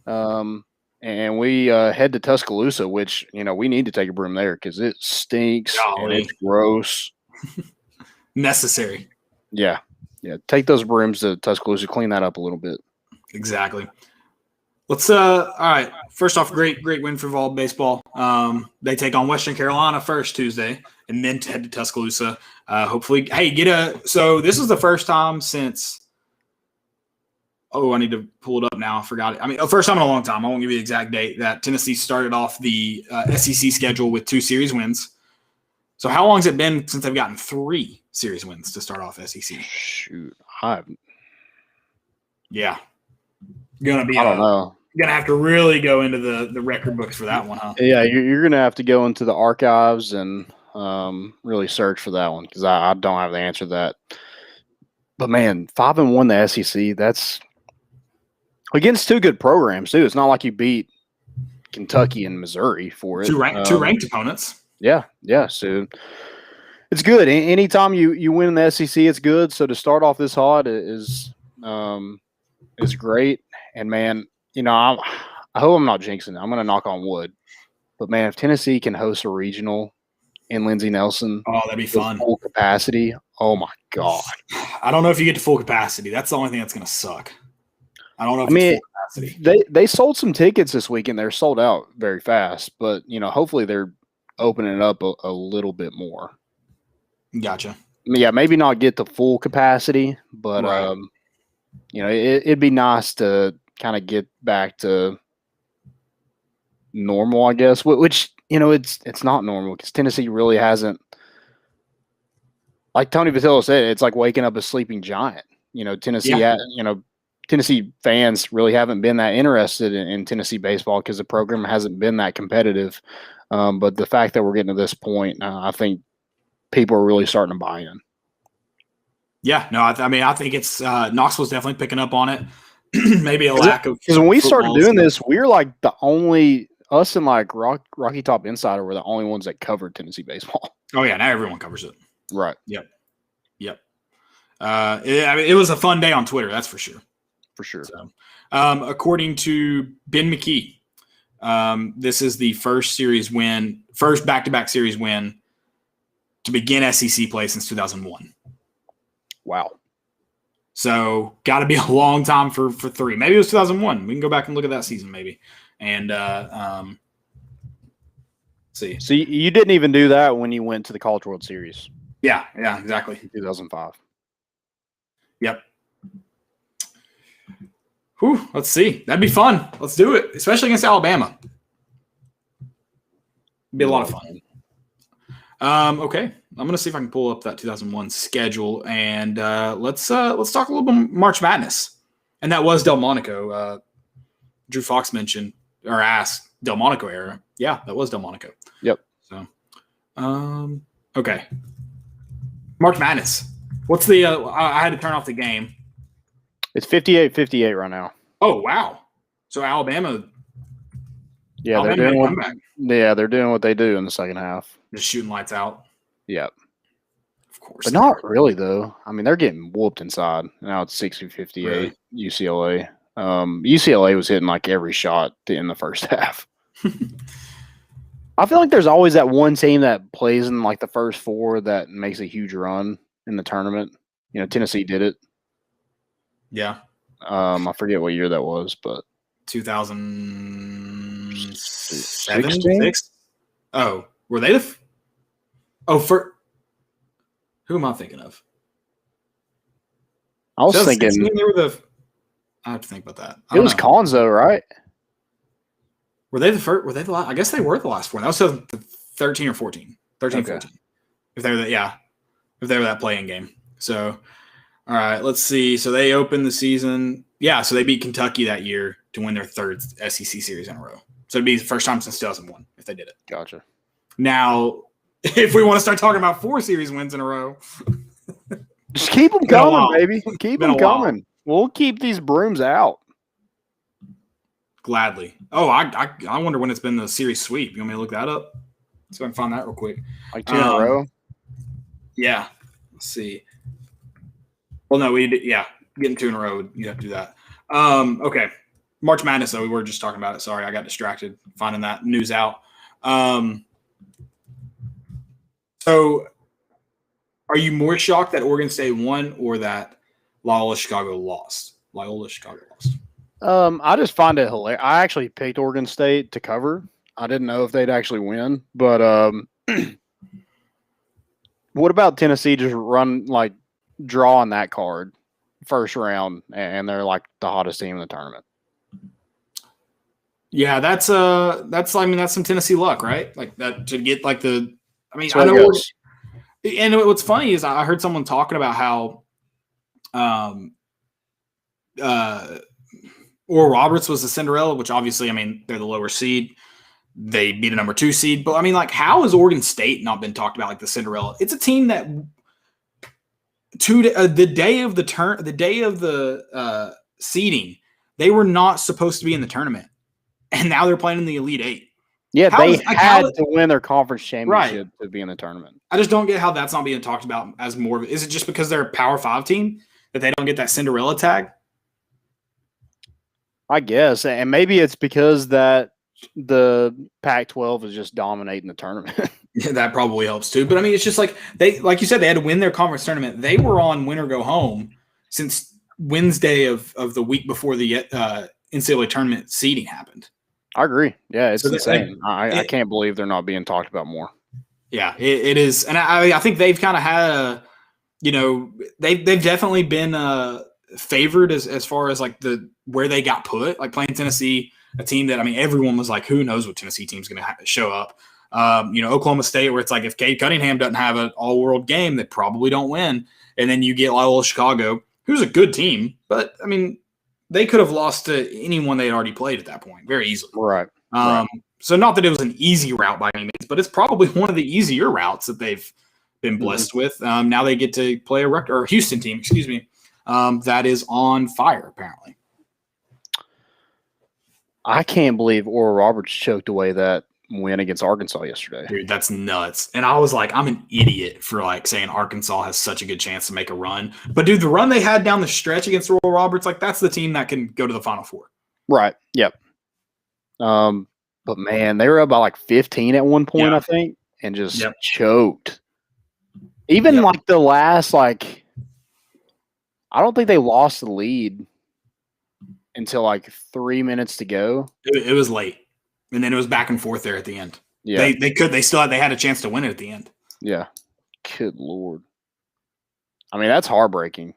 And we head to Tuscaloosa, which, we need to take a broom there because it stinks and it's gross. Necessary. Yeah. Yeah. Take those brooms to Tuscaloosa, clean that up a little bit. Exactly. Let's all right. First off, great win for Vol baseball. They take on Western Carolina first Tuesday and then head to Tuscaloosa. Hopefully, so this is the first time since I need to pull it up now. I forgot it. I mean, first time in a long time. I won't give you the exact date that Tennessee started off the SEC schedule with 2 series wins. So how long has it been since they've gotten 3 series wins to start off SEC? Shoot. Yeah. I don't know. You're gonna have to really go into the record books for that one, huh? Yeah, you're gonna have to go into the archives and really search for that one, because I don't have the answer to that. But man, 5-1 the SEC. That's against 2 good programs too. It's not like you beat Kentucky and Missouri for it. 2 ranked opponents. Yeah. So it's good. Anytime you win in the SEC, it's good. So to start off this hot is great. And man, I hope I'm not jinxing it. I'm going to knock on wood. But, man, if Tennessee can host a regional in Lindsey Nelson Oh, that'd be with fun. full capacity, oh, my God. I don't know if you get to full capacity. That's the only thing that's going to suck. I don't know if it's full capacity. They sold some tickets this weekend. They're sold out very fast. But, hopefully they're opening it up a little bit more. Gotcha. Yeah, maybe not get the full capacity, but, right. It'd be nice to kind of get back to normal, I guess, which it's not normal because Tennessee really hasn't, like Tony Vitello said, it's like waking up a sleeping giant. Tennessee fans really haven't been that interested in Tennessee baseball because the program hasn't been that competitive. But the fact that we're getting to this point, I think people are really starting to buy in. Yeah, no, I think it's Knoxville's definitely picking up on it. Maybe a lack of, because when we started doing this, we were like the only, us and like Rocky Top Insider were the only ones that covered Tennessee baseball. Oh yeah, now everyone covers it. Right. Yep. It was a fun day on Twitter, that's for sure. For sure. So, according to Ben McKee, this is the first back-to-back series win to begin SEC play since 2001. Wow. So got to be a long time for 3. Maybe it was 2001. We can go back and look at that season maybe. And see. So you didn't even do that when you went to the College World Series. Yeah, exactly. In 2005. Yep. Whew, let's see. That'd be fun. Let's do it, especially against Alabama. It'd be a lot of fun. Okay, I'm going to see if I can pull up that 2001 schedule, and let's talk a little bit March Madness. And that was Delmonico. Drew Fox mentioned or asked Delmonico era. Yeah, that was Delmonico. Yep. So, okay. March Madness. What's the I had to turn off the game. It's 58-58 right now. Oh, wow. So Alabama. Yeah, they're doing what they do in the second half. Just shooting lights out. Yeah. Of course. But not really, though. I mean, they're getting whooped inside. Now it's 60-58 Really? UCLA. UCLA was hitting like every shot in the first half. I feel like there's always that one team that plays in like the first 4 that makes a huge run in the tournament. Tennessee did it. Yeah. I forget what year that was, but 2007, 6? Oh, were they for who am I thinking of? I was thinking they were I have to think about that. It was Conzo, right? Were they the first? Were they the last? I guess they were the last one. That was 13 or 14. 13, okay. 14. If they were if they were that playing game. So, all right, let's see. So they opened the season. Yeah, so they beat Kentucky that year to win their 3rd SEC series in a row. So it'd be the first time since 2001 if they did it. Gotcha. Now, if we want to start talking about 4 series wins in a row, just keep them coming, baby. Keep them coming. We'll keep these brooms out. Gladly. Oh, I wonder when it's been the series sweep. You want me to look that up? So I can find that real quick. Like 2 in a row? Yeah. Let's see. Well, no, getting 2 in a row, you have to do that. Okay. March Madness, though, we were just talking about it. Sorry, I got distracted finding that news out. So are you more shocked that Oregon State won or that Loyola Chicago lost? I just find it hilarious. I actually picked Oregon State to cover. I didn't know if they'd actually win, but what about Tennessee just draw on that card first round and they're like the hottest team in the tournament? Yeah, that's some Tennessee luck, right? Like that to get like the. I mean, I know. And what's funny is I heard someone talking about how, Oral Roberts was the Cinderella, which obviously, I mean, they're the lower seed. They beat a number 2 seed, but I mean, like, how has Oregon State not been talked about like the Cinderella? It's a team that the day of the seeding, they were not supposed to be in the tournament. And now they're playing in the Elite 8. Yeah, they had to win their conference championship to be in the tournament. I just don't get how that's not being talked about as more of it. Is it just because they're a Power 5 team that they don't get that Cinderella tag? I guess, and maybe it's because that the Pac-12 is just dominating the tournament. Yeah, that probably helps too. But I mean, it's just like like you said, they had to win their conference tournament. They were on win or go home since Wednesday of the week before the NCAA tournament seeding happened. I agree. Yeah, it's So insane. I can't believe they're not being talked about more. Yeah, it is, and I think they've kind of had they've definitely been favored as far as like where they got put, like playing Tennessee, a team that everyone was like, who knows what Tennessee team's going to show up. Oklahoma State, where it's like if Cade Cunningham doesn't have an all-world game, they probably don't win. And then you get Loyola Chicago, who's a good team, but I mean, they could have lost to anyone they had already played at that point very easily. Right. So not that it was an easy route by any means, but it's probably one of the easier routes that they've been blessed with. Now they get to play a Houston team, that is on fire apparently. I can't believe Oral Roberts choked away that win against Arkansas yesterday. Dude, that's nuts. And I was like, I'm an idiot for saying Arkansas has such a good chance to make a run. But dude, the run they had down the stretch against Oral Roberts, that's the team that can go to the Final Four. Right. Yep. But man, they were up by 15 at one point, I think, and just choked. Even the last I don't think they lost the lead until 3 minutes to go. It was late. And then it was back and forth there at the end. Yeah. They had a chance to win it at the end. Yeah. Good Lord. I mean, that's heartbreaking.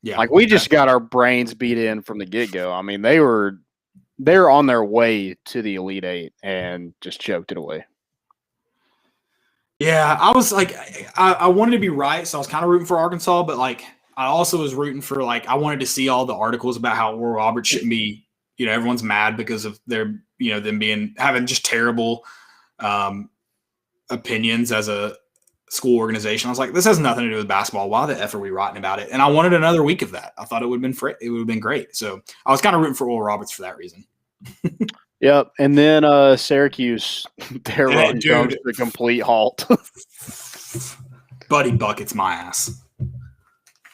Yeah. We just got our brains beat in from the get-go. I mean, they're on their way to the Elite Eight and just choked it away. Yeah, I was I wanted to be right, so I was kind of rooting for Arkansas, but I also was rooting for I wanted to see all the articles about how Oral Roberts shouldn't be. Everyone's mad because of their them having just terrible opinions as a school organization. I was like, this has nothing to do with basketball. Why the F are we writing about it? And I wanted another week of that. I thought it would have been great. So I was kind of rooting for Oral Roberts for that reason. Yep. And then Syracuse, their run comes to a complete halt. Buddy buckets my ass.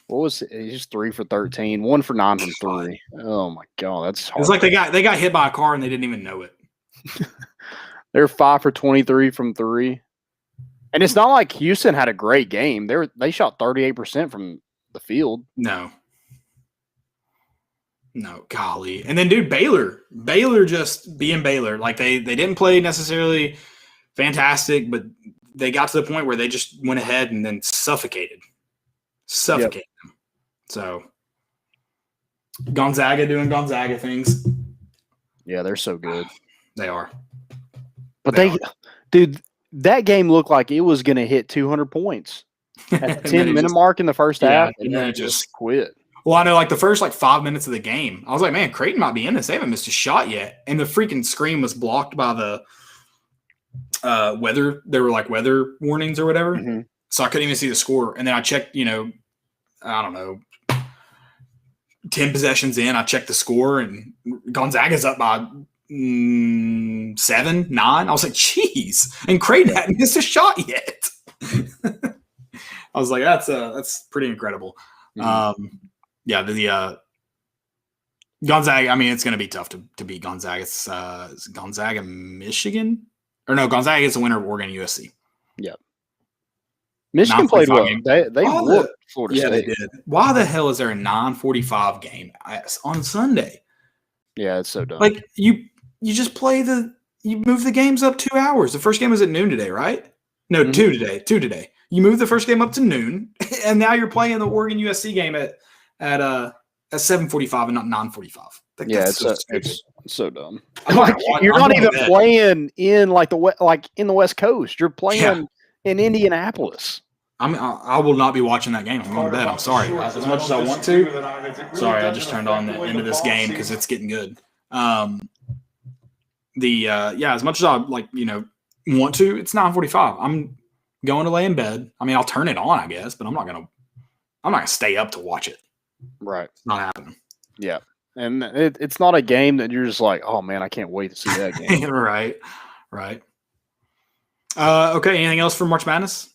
What was it? He's 3 for 13, 1 for 9 from 3. Oh my God, that's hard. It's like they got hit by a car and they didn't even know it. They're 5 for 23 from 3. And it's not like Houston had a great game. They shot 38% from the field. No, golly. And then, dude, Baylor just being Baylor. They didn't play necessarily fantastic, but they got to the point where they just went ahead and then suffocated them. So Gonzaga doing Gonzaga things. Yeah, they're so good. They are. But dude, that game looked like it was going to hit 200 points at the 10-minute mark in the first half, and then it just quit. Well, I know, the first 5 minutes of the game, I was like, man, Creighton might be in this. They haven't missed a shot yet. And the freaking screen was blocked by the weather. There were weather warnings or whatever. Mm-hmm. So I couldn't even see the score. And then I checked, I don't know, 10 possessions in, I checked the score, and Gonzaga's up by 7, 9. I was like, geez. And Creighton hadn't missed a shot yet. I was like, that's pretty incredible. Mm-hmm. The Gonzaga, I mean, it's going to be tough to beat Gonzaga. It's Gonzaga, Michigan? Or no, Gonzaga is the winner of Oregon USC. Yep. Michigan played well. They whooped Florida State. Yeah, they did. Why the hell is there a 9:45 game on Sunday? Yeah, it's so dumb. You just you move the games up 2 hours. The first game was at noon today, right? No, 2 today. 2 today. You moved the first game up to noon, and now you're playing the Oregon USC game at 7:45 and not 9:45. It's so dumb. You're not even playing in in the West Coast. You're playing in Indianapolis. I will not be watching that game. I'm going to bed. I'm sorry. As much as I want to. Sorry, I just turned on the end of this game because it's getting good. As much as I want to, it's 9:45. I'm going to lay in bed. I mean, I'll turn it on, I guess, but I'm not gonna stay up to watch it. Right. It's not happening. Yeah. And it's not a game that you're just like, oh man, I can't wait to see that game. Right. Okay. Anything else for March Madness?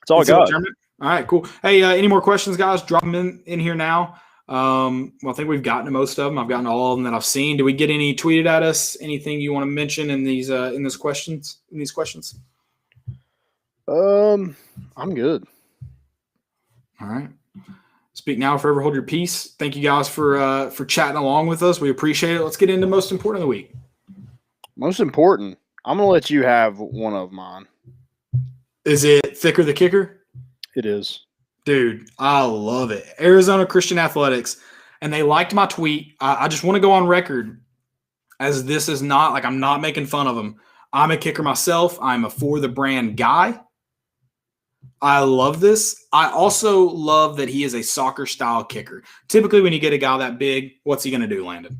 That's all I got. All right, cool. Hey, any more questions, guys? Drop them in here now. Well, I think we've gotten to most of them. I've gotten to all of them that I've seen. Did we get any tweeted at us? Anything you want to mention in these questions? I'm good. All right. Speak now, forever hold your peace. Thank you guys for chatting along with us. We appreciate it. Let's get into most important of the week. Most important. I'm gonna let you have one of mine. Is it Thicker the Kicker? It is. Dude, I love it. Arizona Christian Athletics. And they liked my tweet. I just want to go on record as this is not like I'm not making fun of them. I'm a kicker myself. I'm a for the brand guy. I love this. I also love that he is a soccer style kicker. Typically, when you get a guy that big, what's he going to do, Landon?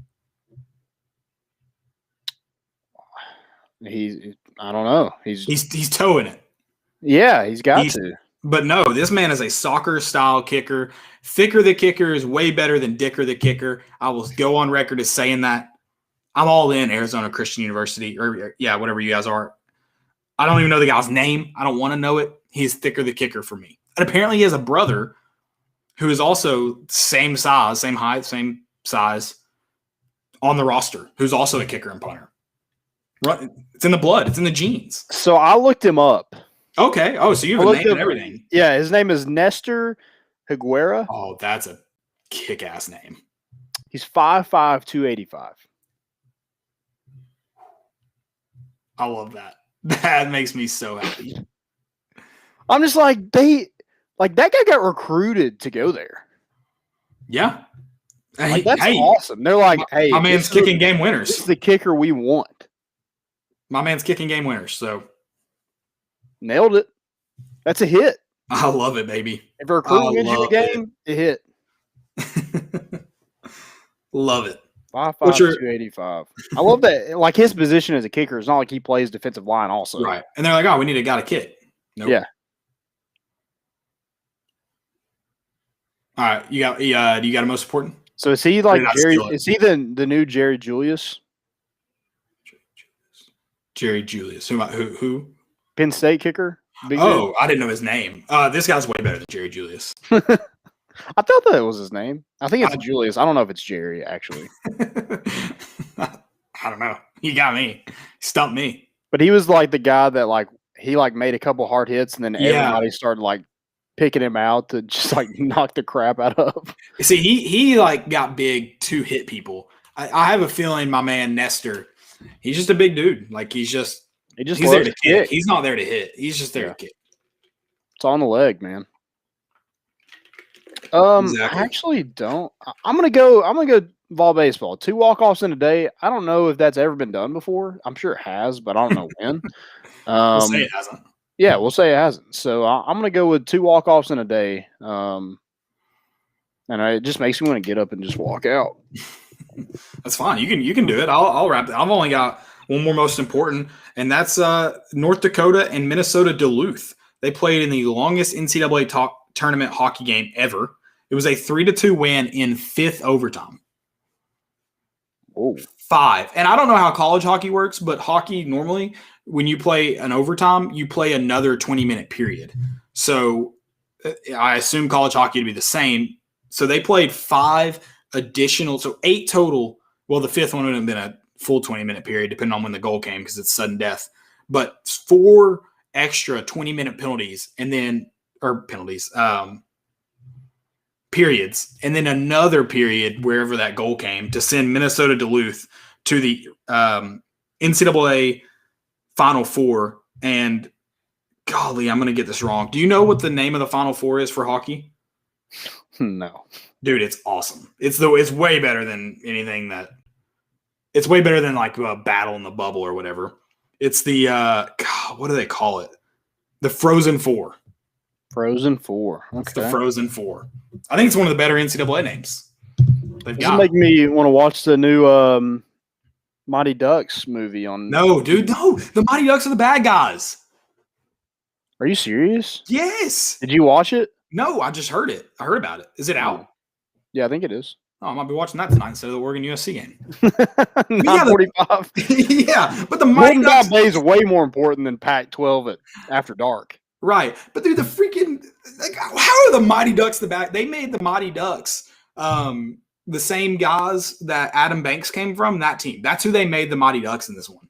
I don't know. He's towing it. Yeah, he's got to. But no, this man is a soccer style kicker. Thicker the Kicker is way better than Dicker the Kicker. I will go on record as saying that. I'm all in Arizona Christian University, or whatever you guys are. I don't even know the guy's name. I don't want to know it. He's Thicker the Kicker for me. And apparently he has a brother who is also same size, same height, same size on the roster, who's also a kicker and punter. It's in the blood. It's in the genes. So I looked him up. Okay. Oh, so you have a name and everything. Yeah, his name is Nestor Higuera. Oh, that's a kick-ass name. He's 5'5", 285. I love that. That makes me so happy. I'm just like, that guy got recruited to go there. Yeah. Like, that's awesome. They're like, hey, my man's kicking game winners. This is the kicker we want. My man's kicking game winners, so. Nailed it. That's a hit. I love it, baby. If a recruit wins you a game, it hit. Love it. 5'5", 285. I love that. Like, his position as a kicker, it's not like he plays defensive line also. Right. And they're like, oh, we need a guy to kick. Nope. Yeah. All right. You got a most important? So is he like Jerry? Is he the new Jerry Julius? Jerry Julius. Who? Penn State kicker? I didn't know his name. This guy's way better than Jerry Julius. I thought that was his name. I think it's Julius. I don't know if it's Jerry, actually. I don't know. You got me. Stumped me. But he was like the guy that he made a couple hard hits and then everybody started picking him out to just knock the crap out of. See, he got big to hit people. I have a feeling my man Nestor, he's just a big dude. He's there to kick. He's not there to hit. He's just there to kick. It's on the leg, man. Exactly. I actually don't. I'm gonna go Vol baseball. 2 walk-offs in a day. I don't know if that's ever been done before. I'm sure it has, but I don't know when. We'll say it hasn't. Yeah, we'll say it hasn't. So I'm gonna go with 2 walk-offs in a day. And it just makes me want to get up and just walk out. That's fine. You can do it. I'll wrap it. I've only got one more most important, and that's North Dakota and Minnesota Duluth. They played in the longest NCAA tournament hockey game ever. It was a 3-2 win in 5th overtime. Oh. 5. And I don't know how college hockey works, but hockey normally, when you play an overtime, you play another 20-minute period. So I assume college hockey to be the same. So they played 5 additional, so 8 total. Well, the 5th one would have been a full 20-minute period, depending on when the goal came, because it's sudden death. But 4 extra 20-minute penalties, and then periods, and then another period wherever that goal came to send Minnesota Duluth to the NCAA Final Four. And golly, I'm going to get this wrong. Do you know what the name of the Final Four is for hockey? No. Dude, it's awesome. It's way better than anything that – it's way better than a battle in the bubble or whatever. It's the what do they call it? The Frozen Four. Frozen Four. Okay. It's the Frozen Four. I think it's one of the better NCAA names. This is making me want to watch the new Mighty Ducks movie on. No, dude, no. The Mighty Ducks are the bad guys. Are you serious? Yes. Did you watch it? No, I just heard it. I heard about it. Is it out? Yeah, I think it is. Oh, I might be watching that tonight instead of the Oregon USC game. 9:45. Yeah, but the Mighty Ducks Bay is way more important than Pac-12 after dark. Right, but dude, the freaking how are the Mighty Ducks the back? They made the Mighty Ducks The same guys that Adam Banks came from, that team. That's who they made the Mighty Ducks in this one.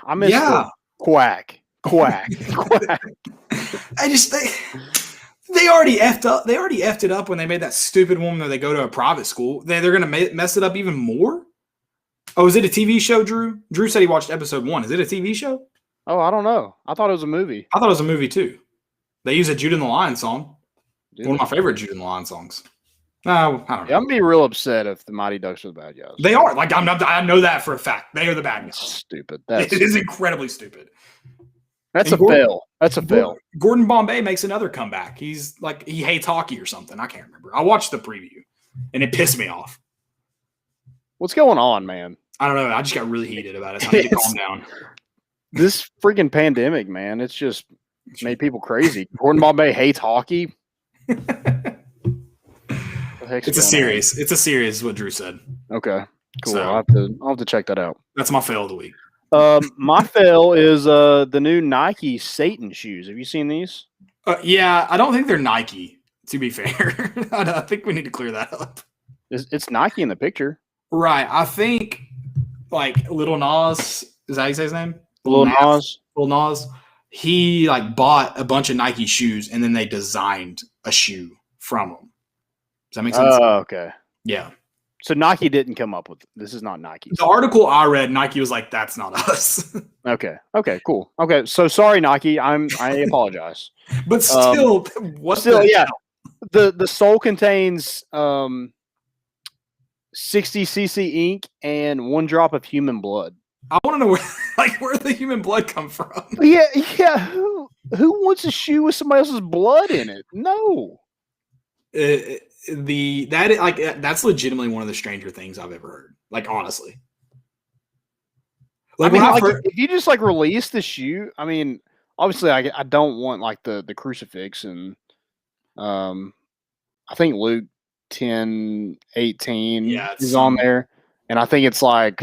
I miss the quack. Quack. They already effed up. They already effed it up when they made that stupid one where they go to a private school. They're going to mess it up even more? Oh, is it a TV show, Drew? Drew said he watched episode 1. Is it a TV show? Oh, I don't know. I thought it was a movie. I thought it was a movie, too. They use a Jude and the Lion song. One of my favorite Jude and the Lion songs. No, I don't know. Yeah, I'm going to be real upset if the Mighty Ducks are the bad guys. They are. Like, I know that for a fact. They are the bad guys. Stupid. It is incredibly stupid. That's a fail. That's a fail. Gordon Bombay makes another comeback. He's like, he hates hockey or something. I can't remember. I watched the preview, and it pissed me off. What's going on, man? I don't know. I just got really heated about it. So I need to calm down. This freaking pandemic, man, it's just made people crazy. Gordon Bombay hates hockey. It's a series. It's a series, is what Drew said. Okay, cool. So, I'll have to check that out. That's my fail of the week. My fail is the new Nike Satan shoes. Have you seen these? Yeah, I don't think they're Nike, to be fair. I think we need to clear that up. It's Nike in the picture. Right. I think, like, Lil Nas, is that how you say his name? Lil Nas. He, like, bought a bunch of Nike shoes, and then they designed a shoe from them. Does that make sense? Oh, okay. Yeah. So Nike didn't come up with this. Is not Nike. The article I read, Nike was like, "That's not us." Okay. Cool. Okay. So sorry, Nike. I apologize. But still, yeah. The sole contains 60 cc ink and 1 drop of human blood. I want to know where the human blood come from. Yeah. Who wants a shoe with somebody else's blood in it? No. That's legitimately one of the stranger things I've ever heard. Like, honestly, like, if you just like release the shoe, I mean, obviously, I don't want like the crucifix, and I think Luke 10:18 is on there, and I think it's like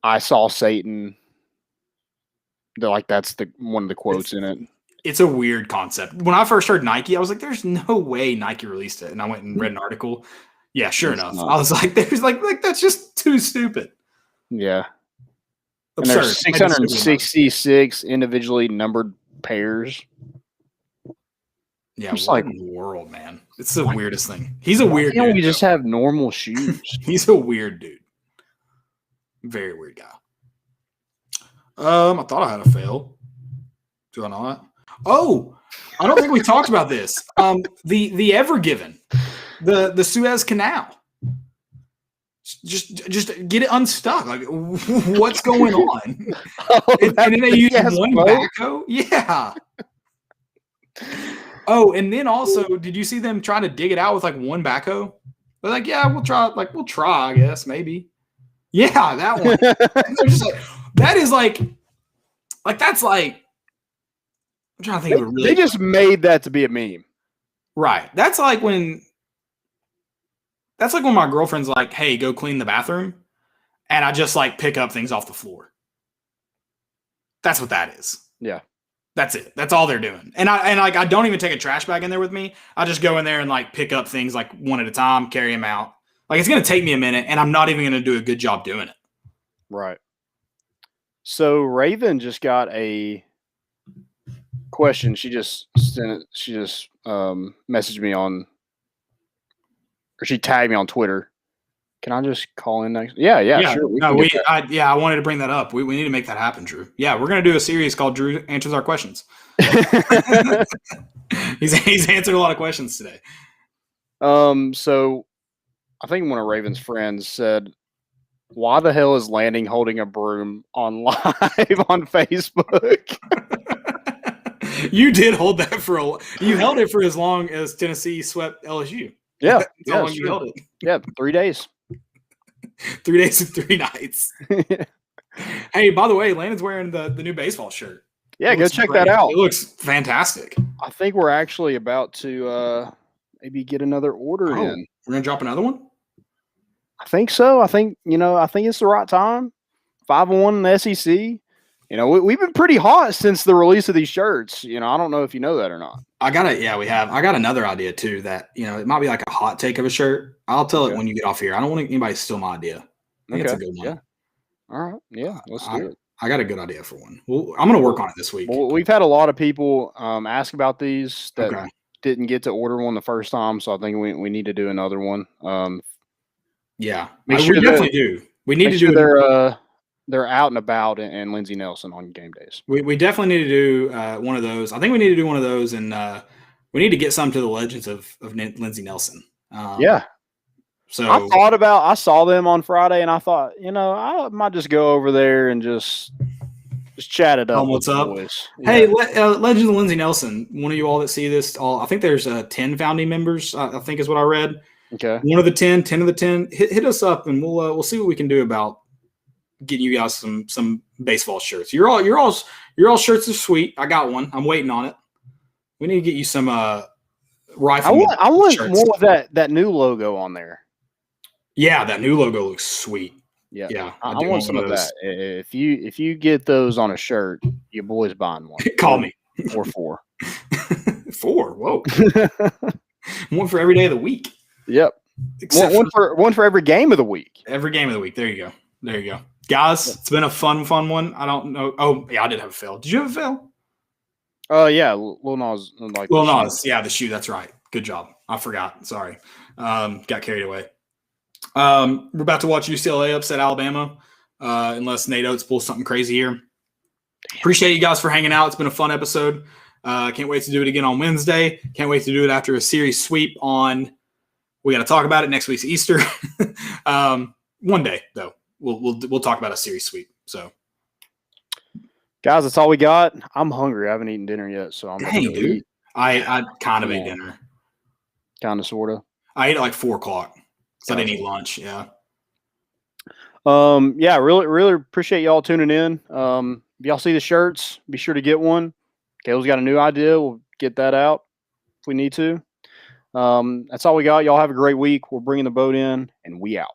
I saw Satan. That's one of the quotes in it. It's a weird concept. When I first heard Nike, I was like, there's no way Nike released it. And I went and read an article. Yeah, sure enough. I was like, there's like that's just too stupid. Yeah. Absurd. And there's 666 individually numbered pairs. Yeah, what in the world, man? It's the weirdest thing. He's a weird dude. Can't we just have normal shoes? He's a weird dude. Very weird guy. I thought I had a fail. Do I not? Oh, I don't think we talked about this. The Ever Given, the Suez Canal. Just get it unstuck. Like, what's going on? And then they use one backhoe. Yeah. Oh, and then also, did you see them trying to dig it out with like one backhoe? They're like, yeah, we'll try. Like, we'll try, I guess, maybe. Yeah, that one. Just like, that is like that's like. I'm trying to think of a really. They just made that to be a meme, right? That's like when my girlfriend's like, "Hey, go clean the bathroom," and I just like pick up things off the floor. That's what that is. Yeah, that's it. That's all they're doing. And I don't even take a trash bag in there with me. I just go in there and like pick up things like one at a time, carry them out. Like, it's gonna take me a minute, and I'm not even gonna do a good job doing it. Right. So Raven just got a question. She just sent it. She just messaged me or she tagged me on Twitter. Can I just call in next? Yeah, sure. I wanted to bring that up. We need to make that happen, Drew. Yeah, we're gonna do a series called Drew Answers Our Questions. He's answered a lot of questions today. So I think one of Raven's friends said, "Why the hell is Landing holding a broom on live on Facebook?" You did hold that you held it for as long as Tennessee swept LSU. Yeah. That's how long you held it. Yeah, 3 days. 3 days and 3 nights. Hey, by the way, Landon's wearing the new baseball shirt. Yeah, go check that out. It looks fantastic. I think we're actually about to maybe get another order in. We're gonna drop another one? I think so. I think it's the right time. 5-1 in the SEC. You know, we've been pretty hot since the release of these shirts. You know, I don't know if you know that or not. Yeah, we have. I got another idea too that, it might be like a hot take of a shirt. I'll tell it when you get off here. I don't want anybody to steal my idea. I think it's a good one. Yeah. All right. Yeah, let's do it. I got a good idea for one. Well, I'm going to work on it this week. Well, we've had a lot of people ask about these that didn't get to order one the first time, so I think we need to do another one. Yeah, we definitely do. We need to do. They're out and about and Lindsey Nelson on game days. We definitely need to do one of those. I think we need to do one of those, and we need to get some to the legends of Lindsey Nelson. Yeah. So I saw them on Friday, and I thought, I might just go over there and just chat it up. What's up? Boys. Hey, Legends of Lindsey Nelson. One of you all that see this, I think there's 10 founding members. I think is what I read. Okay. One of the 10 of the 10. Hit us up, and we'll see what we can do about getting you guys some baseball shirts. Your all shirts are sweet. I got one. I'm waiting on it. We need to get you some rifle. I want shirts. more of that new logo on there. Yeah, that new logo looks sweet. Yeah. I want some of that. If you get those on a shirt, your boy's buying one. Call me. Or 4. 4. Whoa. One for every day of the week. Yep. One for every game of the week. Every game of the week. There you go. Guys, it's been a fun one. I don't know. Oh, yeah, I did have a fail. Did you have a fail? Yeah, Lil Nas. Lil Nas, yeah, the shoe. That's right. Good job. I forgot. Sorry. Got carried away. We're about to watch UCLA upset Alabama, unless Nate Oates pulls something crazy here. Appreciate you guys for hanging out. It's been a fun episode. Can't wait to do it again on Wednesday. Can't wait to do it after a series sweep on. We got to talk about it next week's Easter. One day though. We'll talk about a series sweep. So, guys, that's all we got. I'm hungry. I haven't eaten dinner yet, so I'm. Dang, dude. I kind of ate dinner. Kind of, sort of. I ate at like 4 o'clock, so I didn't eat lunch. Yeah. Yeah. Really appreciate y'all tuning in. If y'all see the shirts, be sure to get one. Caleb's got a new idea. We'll get that out if we need to. That's all we got. Y'all have a great week. We're bringing the boat in, and we out.